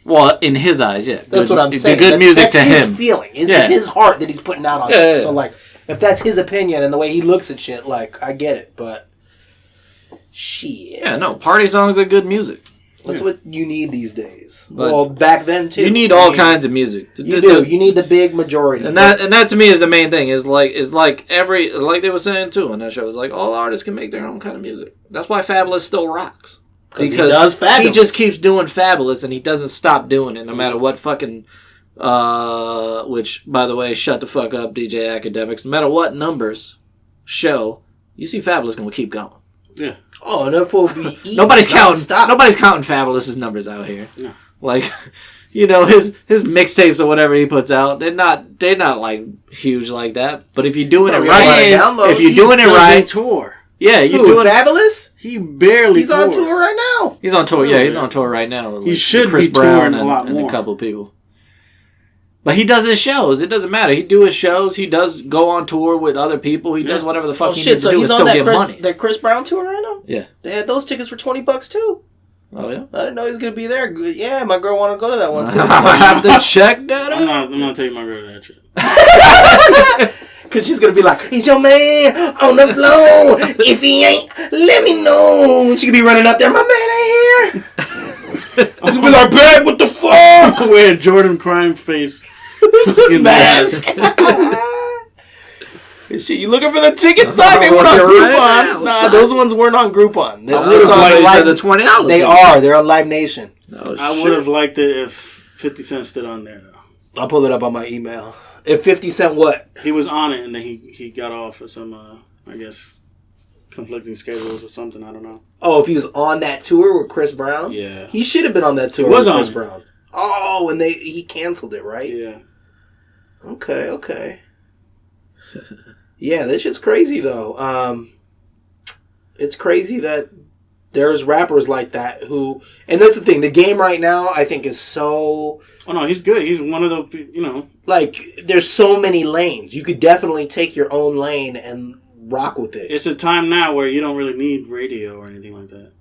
Well, in his eyes, yeah. That's what I'm saying. The good music to him. That's his feeling. It's his heart that he's putting out on it. So, like, if that's his opinion and the way he looks at shit, like, I get it, but... Shit. Yeah, no, party songs are good music. That's what you need these days. Well, back then too. You need all kinds of music. You do. You need the big majority. And that to me is the main thing. Is like they were saying too on that show. Is like all artists can make their own kind of music. That's why Fabulous still rocks. Because he does Fabulous. He just keeps doing Fabulous, and he doesn't stop doing it, no matter what fucking. Which, by the way, shut the fuck up, DJ Akadmiks. No matter what numbers show, you see Fabulous gonna keep going. Yeah. Oh, and that will be Nobody's counting Fabulous's numbers out here. No. Like, his mixtapes or whatever he puts out, they're not like huge like that. But if you're doing it right, tour. Yeah, you doing Fabulous? He barely. He's on tour right now. He's on tour. Yeah, he's on tour right now. He should Chris be Brown touring a lot more. and a couple of people. But he does his shows. It doesn't matter. He do his shows. He does go on tour with other people. He does whatever the fuck he needs to do and still get money. That Chris Brown tour right now? Yeah. They had those tickets for $20 too. Oh, yeah? I didn't know he was going to be there. Yeah, my girl wanted to go to that one too. I have to check that out. I'm not taking my girl to that trip. Because she's going to be like, he's your man on the floor. If he ain't, let me know. She could be running up there, my man ain't here. I'm going to be like, babe, what the fuck? Wearing Jordan crime face. Mask. Shit, you looking for the tickets, dog? They weren't on Groupon. Nah, those ones weren't on Groupon. That's on the $20. They are. They're on Live Nation. Oh, I would have liked it if 50 Cent stood on there, though. I'll pull it up on my email. If 50 Cent what? He was on it, and then he got off for some, I guess, conflicting schedules or something. I don't know. Oh, if he was on that tour with Chris Brown? Yeah. He should have been on that tour with Chris Brown. Oh, and he canceled it, right? Yeah. Okay. Yeah, this shit's crazy, though. It's crazy that there's rappers like that who, and that's the thing. The game right now, I think, is so. Oh no, he's good. He's one of those, Like, there's so many lanes. You could definitely take your own lane and rock with it. It's a time now where you don't really need radio or anything like that.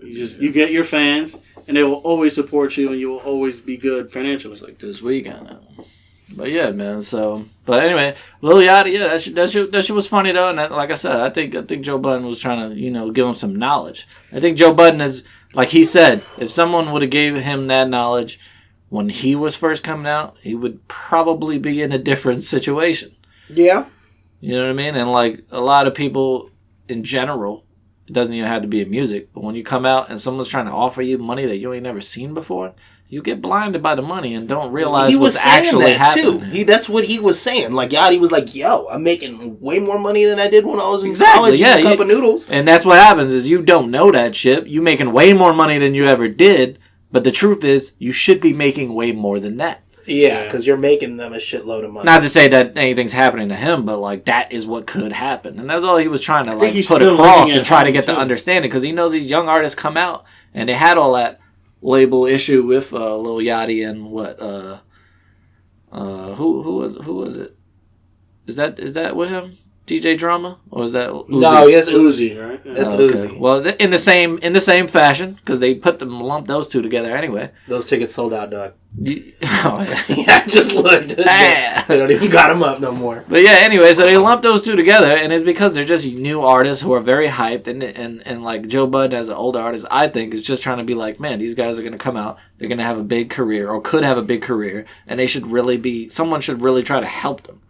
You get your fans, and they will always support you, and you will always be good financially. It's like this weekend. But yeah, man. So, but anyway, Lil Yachty, yeah, that shit was funny though. And like I said, I think Joe Budden was trying to give him some knowledge. I think Joe Budden is, like he said, if someone would have gave him that knowledge when he was first coming out, he would probably be in a different situation. Yeah, you know what I mean. And like a lot of people in general, it doesn't even have to be in music, but when you come out and someone's trying to offer you money that you ain't never seen before, you get blinded by the money and don't realize what's actually happening. That's what he was saying. Like, Yachty was like, yo, I'm making way more money than I did when I was in exactly, college yeah, eating a cup of noodles. And that's what happens is you don't know that shit. You making way more money than you ever did, but the truth is you should be making way more than that. Yeah, because you're making them a shitload of money. Not to say that anything's happening to him, but like that is what could happen. And that's all he was trying to like put across and try to get the understanding, because he knows these young artists come out and they had all that label issue with Lil Yachty and who was it? Is that with him? DJ Drama, or is that Uzi? No, it's Uzi, right? It's Uzi. Well, in the same fashion, because they lumped those two together anyway. Those tickets sold out, dog. Yeah, I just looked. They don't even got them up no more. But yeah, anyway, so they lumped those two together, and it's because they're just new artists who are very hyped, and like Joe Budden as an older artist, I think is just trying to be like, man, these guys are gonna come out, they're gonna have a big career or could have a big career, and someone should really try to help them.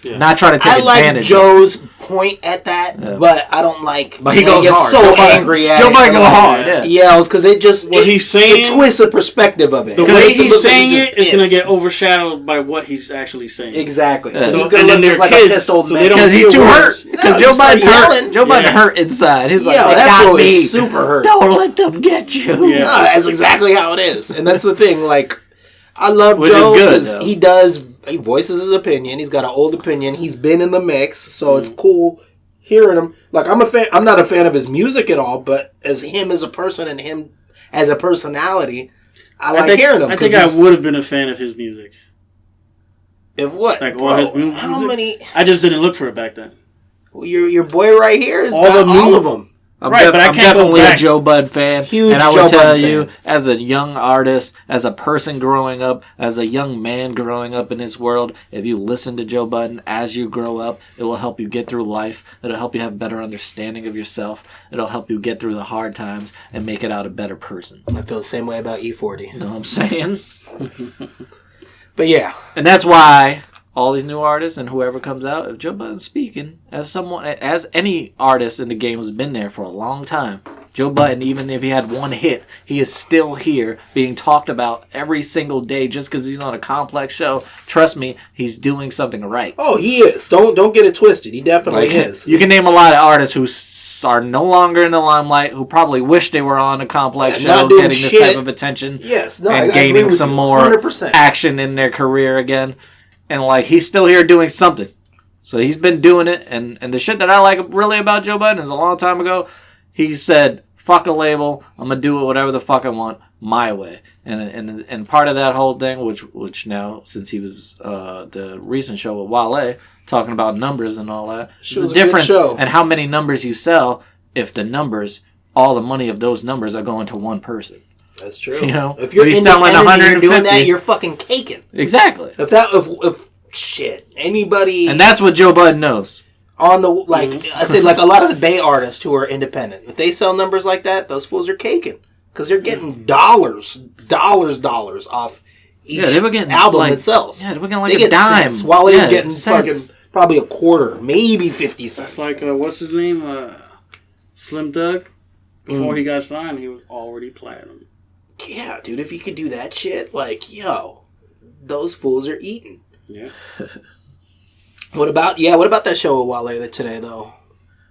Yeah. Not try to take advantage. I like Joe's point at that, but I don't like. But he goes hard. So angry at it. Joe Budden go hard. Yeah, because it just it twists the perspective of it. The way he's saying it is going to get overshadowed by what he's actually saying. Exactly. Yeah. He's going to look just like a pissed old man. Because he's too hurt. Because Joe Budden hurt. Joe Budden hurt inside. He's like, that boy is super hurt. Don't let them get you. Yeah. No, that's exactly how it is, and that's the thing. Like, I love Joe because he voices his opinion. He's got an old opinion. He's been in the mix, so it's cool hearing him. Like, I'm a fan. I'm not a fan of his music at all, but as him as a person and him as a personality, I like hearing him. I think I would have been a fan of his music. If what? Like all his music? How many? I just didn't look for it back then. Well, your boy right here has got all of them. I'm definitely a Joe Budden fan. Huge and I would tell you, as a young artist, as a person growing up, as a young man growing up in this world, if you listen to Joe Budden as you grow up, it will help you get through life. It'll help you have a better understanding of yourself. It'll help you get through the hard times and make it out a better person. I feel the same way about E40. You know what I'm saying? But yeah. And that's why all these new artists and whoever comes out, if Joe Budden's speaking, as any artist in the game who's been there for a long time, Joe Budden, even if he had one hit, he is still here being talked about every single day just because he's on a complex show. Trust me, he's doing something right. Oh, he is. Don't get it twisted. He definitely is. You can name a lot of artists who are no longer in the limelight, who probably wish they were on a complex show, getting this type of attention, and gaining some more 100%. Action in their career again. And, like, he's still here doing something. So he's been doing it. And the shit that I like really about Joe Budden is a long time ago, he said, fuck a label. I'm going to do it whatever the fuck I want my way. And part of that whole thing, which now, since he was the recent show with Wale, talking about numbers and all that, there's a difference in how many numbers you sell if the numbers, all the money of those numbers are going to one person. That's true. You know, if you're selling 150, you're doing that, you're fucking caking. Exactly. If shit, anybody, and that's what Joe Budden knows. On the I said, like a lot of the Bay artists who are independent, if they sell numbers like that, those fools are caking because they're getting dollars off each album it sells. Yeah, they were getting like a dime. Cents, while he's getting fucking probably a quarter, maybe 50 cents. That's like what's his name, Slim Doug. Before he got signed, he was already platinum. Yeah, dude, if you could do that shit, like, yo, those fools are eating. Yeah. What about that show with Wale today, though?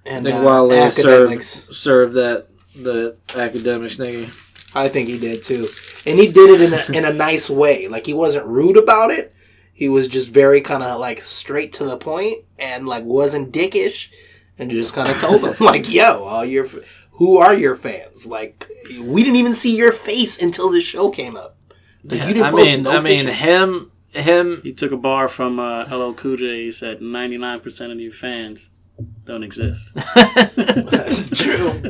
And, I think Wale served the Akadmiks nigga. I think he did, too. And he did it in a nice way. Like, he wasn't rude about it. He was just very kind of, like, straight to the point and, like, wasn't dickish. And just kind of told him, like, yo, who are your fans? Like, we didn't even see your face until this show came up. Like, you didn't post no pictures. him. He took a bar from LL Cool J. He said 99% of your fans don't exist. That's true.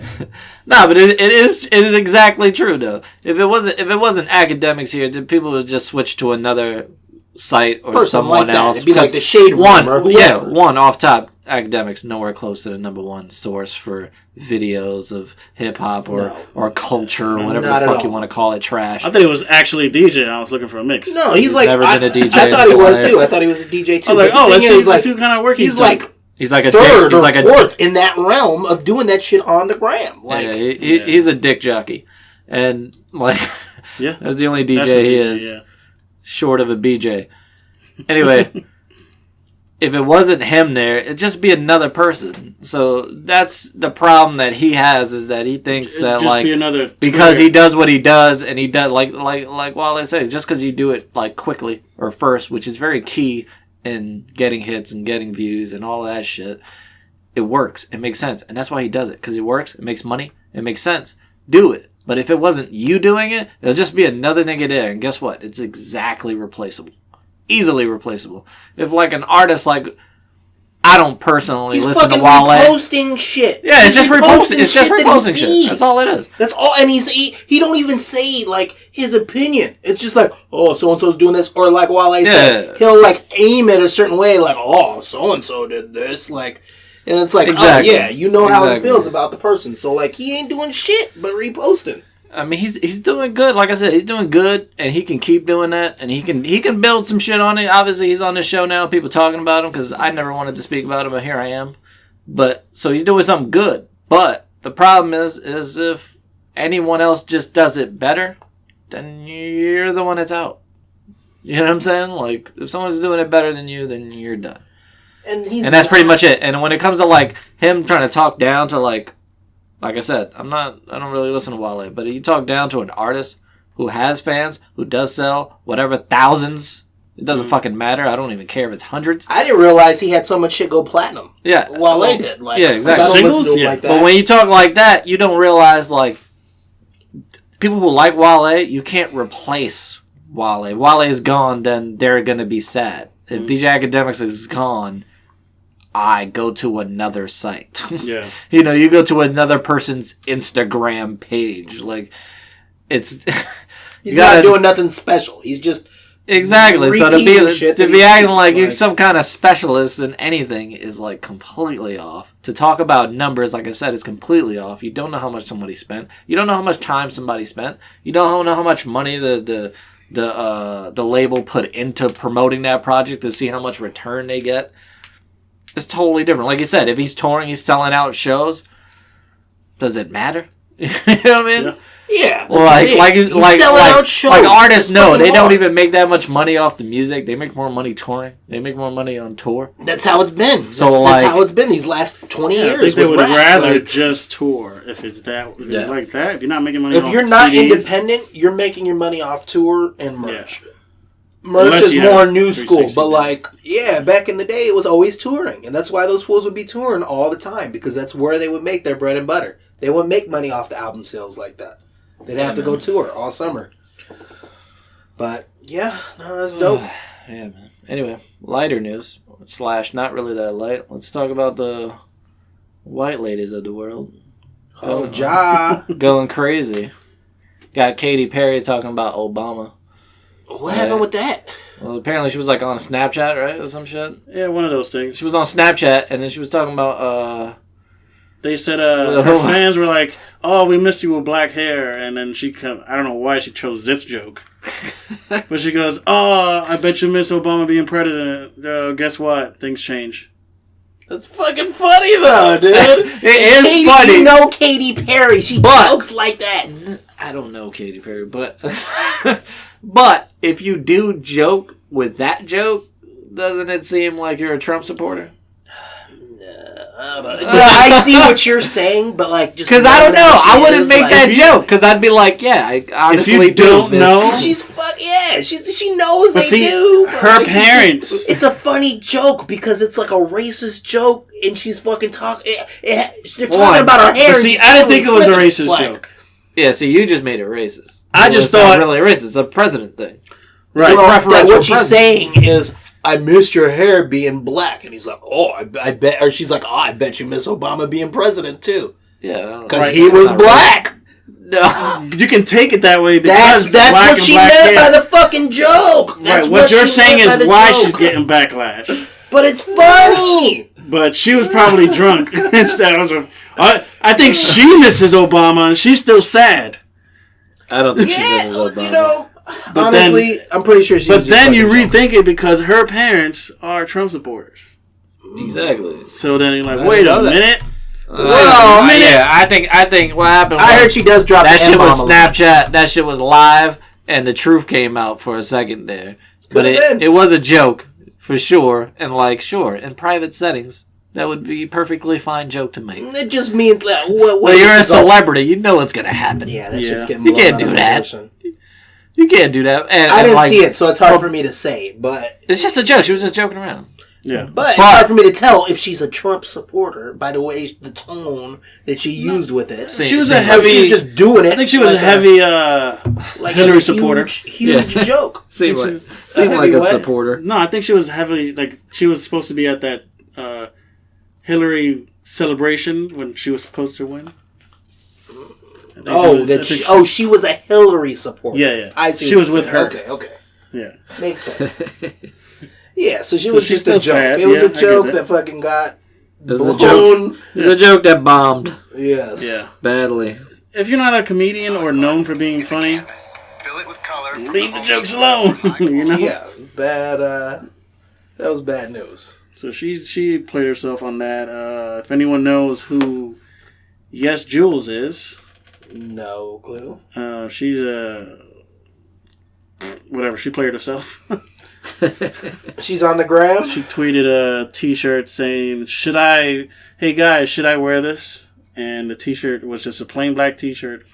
No, but it is exactly true though. If it wasn't Akadmiks here, people would just switch to another site or Person someone like else. It'd be like the Shade Room or whoever. One off top. Akadmiks nowhere close to the number one source for videos of hip hop or culture or whatever the fuck you want to call it, trash. I think it was actually a DJ. I was looking for a mix. No, he's like never been a DJ. I thought he was too. I thought he was a DJ too. I was like, let's see what kind of work he's like. He's like a third dick. He's or like fourth in that realm of doing that shit on the gram. Like, he's a dick jockey, and like, that's the only DJ he is, short of a BJ. Anyway, if it wasn't him there, it'd just be another person. So that's the problem that he has, is that he thinks that like because he does what he does, and he does like Wale said, just because you do it like quickly or first, which is very key in getting hits and getting views and all that shit, it works. It makes sense. And that's why he does it. Because it works. It makes money. It makes sense. Do it. But if it wasn't you doing it, it'll just be another nigga there. And guess what? It's exactly replaceable. Easily replaceable. If like an artist like... I don't personally listen to Wale. He's reposting shit. Yeah, it's just reposting. It's just reposting shit. That's all it is. That's all. And he don't even say like his opinion. It's just like, oh, so and so's doing this, or like Wale said, he'll like aim it a certain way, like, oh, so and so did this, like, and it's like, exactly. Oh yeah, you know how he feels about the person. So like, he ain't doing shit but reposting. I mean, he's doing good. Like I said, he's doing good, and he can keep doing that, and he can build some shit on it. Obviously, he's on this show now, people talking about him, because I never wanted to speak about him, but here I am. But so he's doing something good. But the problem is if anyone else just does it better, then you're the one that's out. You know what I'm saying? Like, if someone's doing it better than you, then you're done. And that's pretty much it. And when it comes to like him trying to talk down to like I said, I don't really listen to Wale, but you talk down to an artist who has fans, who does sell whatever thousands, it doesn't fucking matter. I don't even care if it's hundreds. I didn't realize he had so much shit go platinum. Yeah. Wale did. Like, yeah, exactly. I don't listen to him like that. But when you talk like that, you don't realize, like, people who like Wale, you can't replace Wale. Wale is gone, then they're going to be sad. If DJ Akadmiks is gone, I go to another site. Yeah. You know, you go to another person's Instagram page. Like, it's... He's not doing nothing special. He's just... Exactly. So to be acting like you're some kind of specialist in anything is, like, completely off. To talk about numbers, like I said, is completely off. You don't know how much somebody spent. You don't know how much time somebody spent. You don't know how much money the label put into promoting that project to see how much return they get. It's totally different. Like you said, if he's touring, he's selling out shows. Does it matter? You know what I mean? Yeah. Like artists know they don't even make that much money off the music. They make more money touring. They make more money on tour. That's how it's been. That's how it's been these last 20 years. I think they would rather just tour if it's that. If it's like that. If you're not making money off CDs. If you're not independent, you're making your money off tour and merch. Yeah. Merch is more new school, but like, back in the day, it was always touring. And that's why those fools would be touring all the time, because that's where they would make their bread and butter. They wouldn't make money off the album sales like that. They'd have to go tour all summer. But, that's dope. Yeah, man. Anyway, lighter news, / not really that light. Let's talk about the white ladies of the world. Oh, Ja. Going crazy. Got Katy Perry talking about Obama. What happened with that? Well, apparently she was like on Snapchat, right? Or some shit? Yeah, one of those things. She was on Snapchat, and then she was talking about, They said her fans were like, oh, we miss you with black hair. And then I don't know why she chose this joke. But she goes, oh, I bet you miss Obama being president. Guess what? Things change. That's fucking funny, though, dude. It is funny. You know Katy Perry. She jokes like that. I don't know Katy Perry, but... But if you do joke with that joke, doesn't it seem like you're a Trump supporter? I see what you're saying, but like, just because I don't know, I wouldn't make that like, joke because I'd be like, yeah, I honestly if you don't know, she's she knows they do. Her like, parents. It's a funny joke because it's like a racist joke, and she's fucking talking. They're talking about her hair. See, I didn't think it was a racist joke. Yeah, see, you just made it racist. I just thought really racist. It's a president thing. Right. Well, what she's saying is, I missed your hair being black. And he's like, oh, I bet. Or she's like, oh, I bet you miss Obama being president, too. Yeah. Because he was black. No. You can take it that way because that's what she meant by the fucking joke. That's right. What you're saying is why she's getting backlash. But it's funny. But she was probably drunk. I think she misses Obama and she's still sad. I don't think she misses Obama. You know, but honestly, I'm pretty sure she's But then you rethink it because her parents are Trump supporters. Exactly. So then you're like, wait a minute. Yeah, I think what happened was... I heard she does drop that the shit was N-bomb Snapchat, that shit was live, and the truth came out for a second there. But it was a joke, for sure, and like, sure, in private settings, that would be a perfectly fine joke to make. It just means... Well, you're a celebrity, you know what's gonna happen. Yeah, that shit's getting You can't do that. You can't do that. And, I didn't see it, so it's hard for me to say, but... It's just a joke, she was just joking around. Yeah, but it's hard for me to tell if she's a Trump supporter by the way, the tone that she used with it. She was a heavy. She was just doing it. I think she was a heavy Hillary supporter. Huge joke. Seemed like a supporter. No, I think she was heavily like she was supposed to be at that Hillary celebration when she was supposed to win. She was a Hillary supporter. Yeah. I see. She was with her. Okay. Yeah, makes sense. Yeah, so she was just a joke. Sad. It was a joke that fucking got blown. It was a joke that bombed. Yes. Yeah. Badly. If you're not a comedian or known for being funny, leave the jokes alone. You know? Yeah, it was bad. That was bad news. So she played herself on that. If anyone knows who Yes Jules is, no clue. She's whatever. She played herself. She's on the gram. She tweeted a t-shirt saying, hey guys, should I wear this? And the t-shirt was just a plain black t-shirt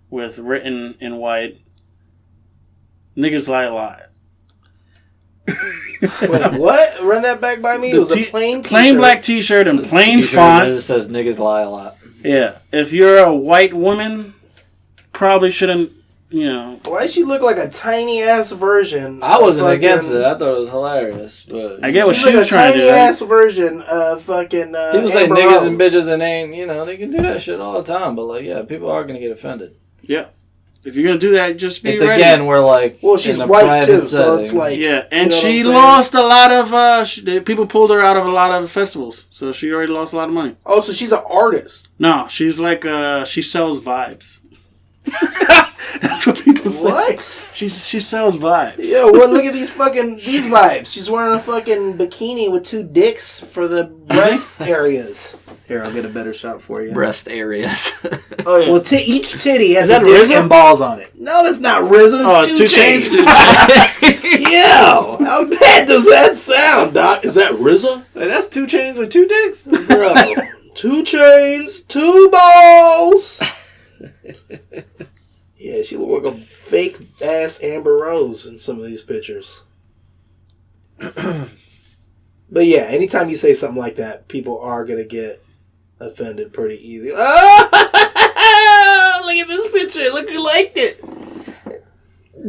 with written in white, niggas lie a lot. Wait, what? Run that back by me. It was a plain t-shirt. Plain black t-shirt and plain font. It says niggas lie a lot. Yeah. If you're a white woman, probably shouldn't, you know. Why she look like a tiny ass version? I wasn't against it. I thought it was hilarious, but I get what she was trying to do. A tiny ass version of fucking. People say niggas and bitches and ain't. You know, they can do that shit all the time. But like, yeah, people are gonna get offended. Yeah. If you're gonna do that, just be ready. Again, we're like, well, she's white too, so it's like, yeah, and she lost a lot of. People pulled her out of a lot of festivals, so she already lost a lot of money. Oh, so she's an artist? No, she's like she sells vibes. That's what people say. What? She sells vibes. Yeah, well, look at these vibes. She's wearing a fucking bikini with two dicks for the breast areas. Here, I'll get a better shot for you. Breast areas. Oh yeah. Well, each titty has a dick and balls on it. No, that's not RZA. It's 2 Chainz. Yo, how bad does that sound, Doc? Is that RZA? Hey, that's 2 Chainz with 2 dicks, bro. 2 Chainz, 2 balls. Yeah, she look like a fake ass Amber Rose in some of these pictures. But yeah, anytime you say something like that, people are gonna get offended pretty easy. Oh, look at this picture. Look who liked it.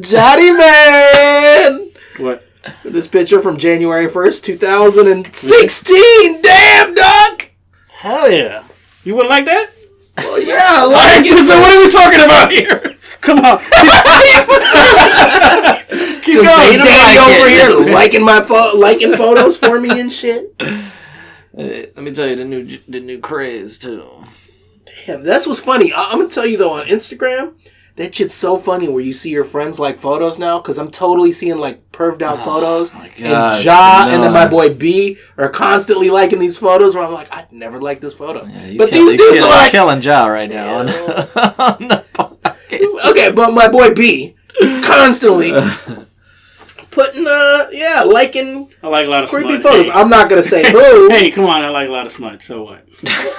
Johnny Man. What? This picture from January 1st, 2016. Damn, Doc. Hell yeah. You wouldn't like that? Well, yeah, I like it. So what are we talking about here? Come on. Keep going. Danny over here liking photos for me and shit. Let me tell you the new craze too. Damn, that's what's funny. I'm gonna tell you though, on Instagram, that shit's so funny where you see your friends like photos now, because I'm totally seeing like perved out photos. My and gosh, and then my boy B are constantly liking these photos where I'm like, I'd never like this photo. Yeah, but these dudes are like killing Ja right now. On okay, but my boy B constantly putting liking I like a lot of creepy smut. photos. Hey. I'm not gonna say who. Hey, come on! I like a lot of smut. So what?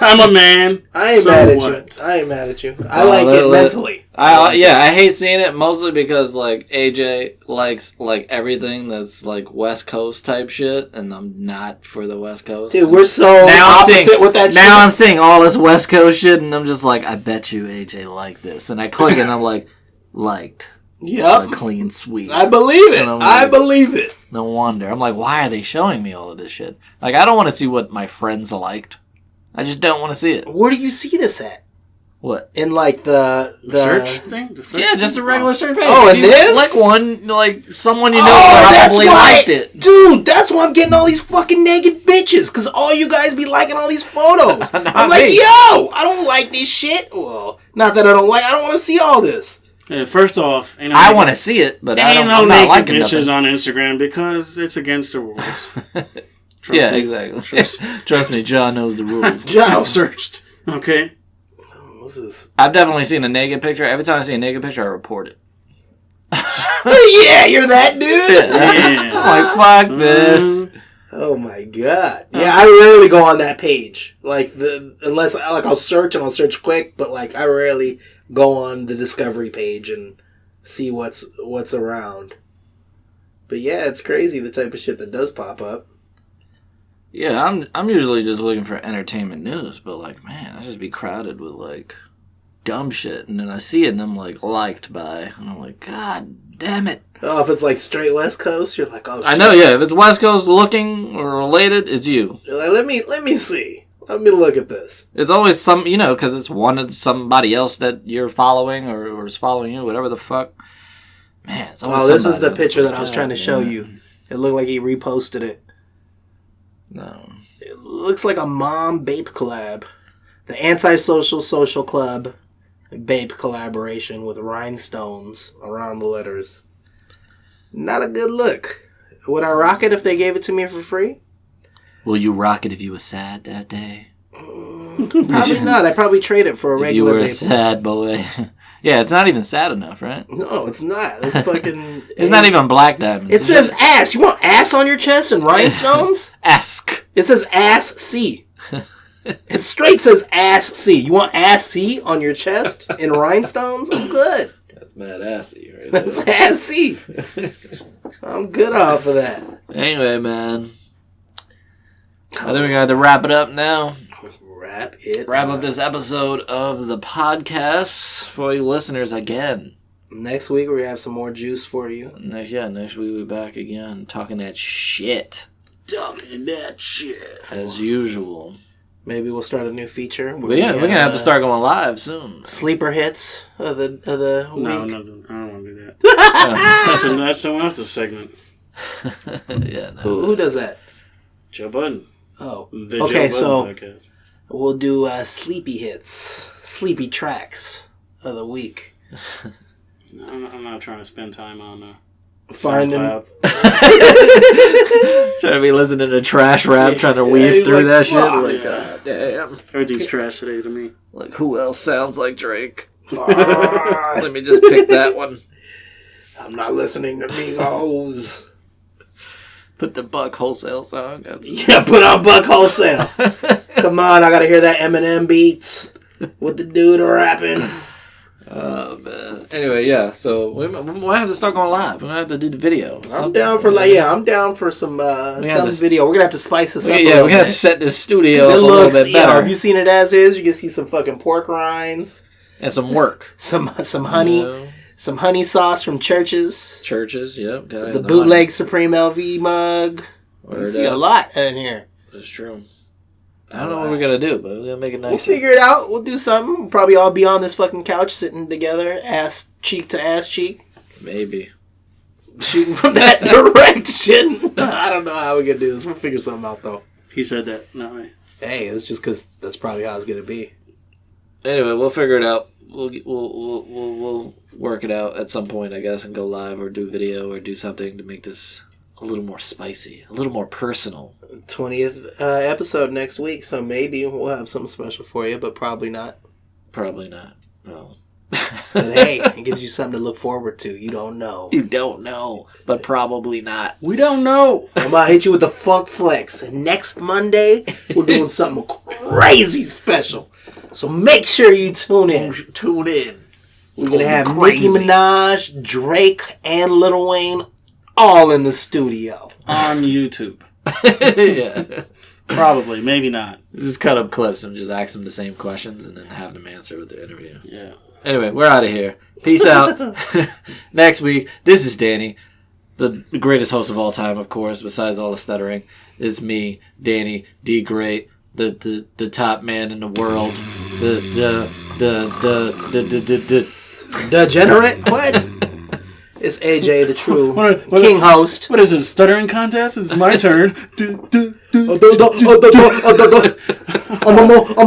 I'm a man. I ain't so mad at what? you. I ain't mad at you. I like it mentally. I hate seeing it mostly because like AJ likes like everything that's like West Coast type shit, and I'm not for the West Coast. Dude, we're so opposite with that shit. Now I'm seeing all this West Coast shit, and I'm just like, I bet you AJ like this, and I click it, and I'm like, liked. Yep. A clean sweep. I believe it. Like, I believe it. No wonder. I'm like, why are they showing me all of this shit? Like, I don't want to see what my friends liked. I just don't want to see it. Where do you see this at? What? In like the search thing? The search yeah, just a regular search page. Oh, and this? Like one, like someone you know probably liked it. Dude, that's why I'm getting all these fucking naked bitches. Because all you guys be liking all these photos. I'm like, yo, I don't like this shit. Well, not that I don't want to see all this. Yeah, first off, I want to see it, but I don't. I'm not naked liking bitches nothing. on Instagram because it's against the rules. Yeah, exactly. Trust me, John knows the rules. John searched. Okay. What's this? I've definitely seen a naked picture. Every time I see a naked picture, I report it. Yeah, you're that dude. Yeah. I'm like, fuck this. Oh my god. Yeah, I rarely go on that page. Like unless I'll search and I'll search quick, but like I rarely go on the discovery page and see what's around. But yeah, it's crazy the type of shit that does pop up. Yeah, I'm usually just looking for entertainment news, but like, man, I just be crowded with like dumb shit, and then I see it and I'm like liked by, and I'm like, god damn it. Oh, if it's like straight West Coast, you're like, oh shit. I know, yeah, if it's West Coast looking or related, it's you. You're like, let me see. Let me look at this. It's always some, because it's one of somebody else that you're following or is following you, whatever the fuck. Man, it's always this is the somebody. picture that Like, I was trying to show you. It looked like he reposted it. No. It looks like a mom Bape collab. The Antisocial Social Club Bape collaboration with rhinestones around the letters. Not a good look. Would I rock it if they gave it to me for free? Will you rock it if you were sad that day? Probably not. I'd probably trade it for a regular If you were a Bape. sad boy. Yeah, it's not even sad enough, right? No, it's not. It's fucking... It's not even black diamonds. It says ass. You want ass on your chest and rhinestones? Ask. It says ass C. It straight says ass C. You want ass C on your chest in rhinestones? I'm good. That's mad assy right there. That's ass C. I'm good off of that. Anyway, man. I think we got to wrap it up now. Wrap up this episode of the podcast for you listeners again. Next week we have some more juice for you. Next week we'll be back again talking that shit. As usual. Maybe we'll start a new feature. But yeah, we're gonna have to start going live soon. Sleeper hits of the week. No, I don't want to do that. That's someone else's segment. Yeah. No. Who does that? Joe Budden. Oh, The okay. Joe Budden podcast. We'll do sleepy hits, sleepy tracks of the week. I'm not trying to spend time on Finding. Trying to be listening to trash rap, trying to weave through that shit. Like, God damn. Everything's trash today to me. Like, who else sounds like Drake? Let me just pick that one. I'm not listening to Migos. Put the Buck Wholesale song. Yeah, put on Buck Wholesale. Come on, I gotta hear that Eminem beats with the dude rapping. Oh, man. Anyway, yeah, so we might have to start going live. We're going to have to do the video. I'm down for some video. We're gonna have to spice this up. Yeah, we're going to have to set this studio up it a looks, little bit better. have you seen it as is? You can see some fucking pork rinds. And some work. Some honey. Some honey sauce from Churches. Churches, yep. The bootleg Supreme LV mug. You see a lot in here. That's true. I don't know what we're going to do, but we're going to make it nice. We'll figure it out. We'll do something. We'll probably all be on this fucking couch sitting together, ass cheek to ass cheek. Maybe. Shooting from that direction. I don't know how we're going to do this. We'll figure something out, though. He said that, not me. Hey, it's just because that's probably how it's going to be. Anyway, we'll figure it out. We'll work it out at some point, I guess, and go live or do video or do something to make this a little more spicy, a little more personal. 20th episode next week, so maybe we'll have something special for you, but probably not. Probably not. Well, But hey, it gives you something to look forward to. You don't know. You don't know, but probably not. We don't know. I'm about to hit you with the Funk Flex. And next Monday, we're doing something crazy special. So make sure you tune in. Tune in. We're going to have Nicki Minaj, Drake, and Lil Wayne all in the studio. On YouTube. Yeah. Probably, maybe not. Just cut up clips and just ask them the same questions and then have them answer with the interview. Yeah. Anyway, we're out of here. Peace out. Next week, this is Danny, the greatest host of all time, of course, besides all the stuttering. It's me, Danny, D Great, the top man in the world, the Degenerate? What? It's AJ, the true king host. What is it, a stuttering contest? It's my turn. I'm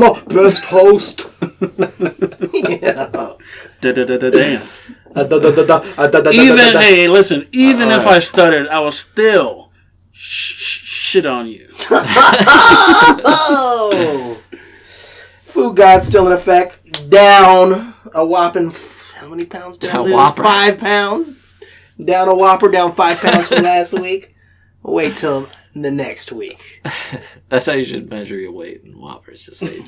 a best host. Yeah. Damn. Hey, listen, even if I stuttered, I will still shit on you. Oh. Food God still in effect. Down a whopping, how many pounds down? 5 pounds. Down a whopper, down 5 pounds from last week. Wait till the next week. That's how you should measure your weight in Whoppers. Just say,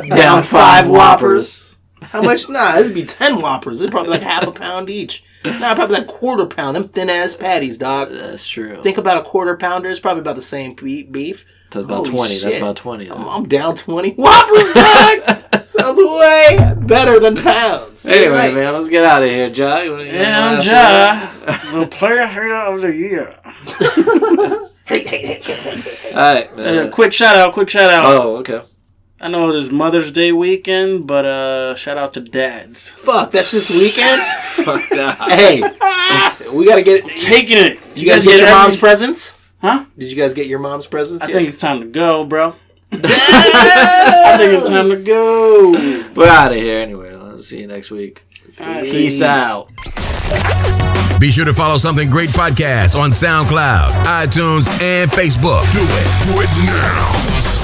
down 5 Whoppers. How much? Nah, it'd be 10 Whoppers. It'd probably like half a pound each. Nah, probably like quarter pound. Them thin ass patties, dog. That's true. Think about a quarter pounder. It's probably about the same beef. That's about 20. Shit. That's about 20. I'm down 20 Whoppers, dog. Sounds way better than pounds. Anyway, right, man, let's get out of here, Ja. Yeah, I'm Ja, the player hater of the year. Hey. All right, man. Quick shout out. Oh, okay. I know it is Mother's Day weekend, but shout out to dads. Fuck, that's this weekend? Fuck that. Hey, we gotta get it. Taking it. You guys get your mom's presents? Huh? Did you guys get your mom's presents I yet? think it's time to go, bro. I think it's time to go. We're out of here anyway. I'll see you next week. Peace out. Be sure to follow Something Great Podcast on SoundCloud, iTunes, and Facebook. Do it now.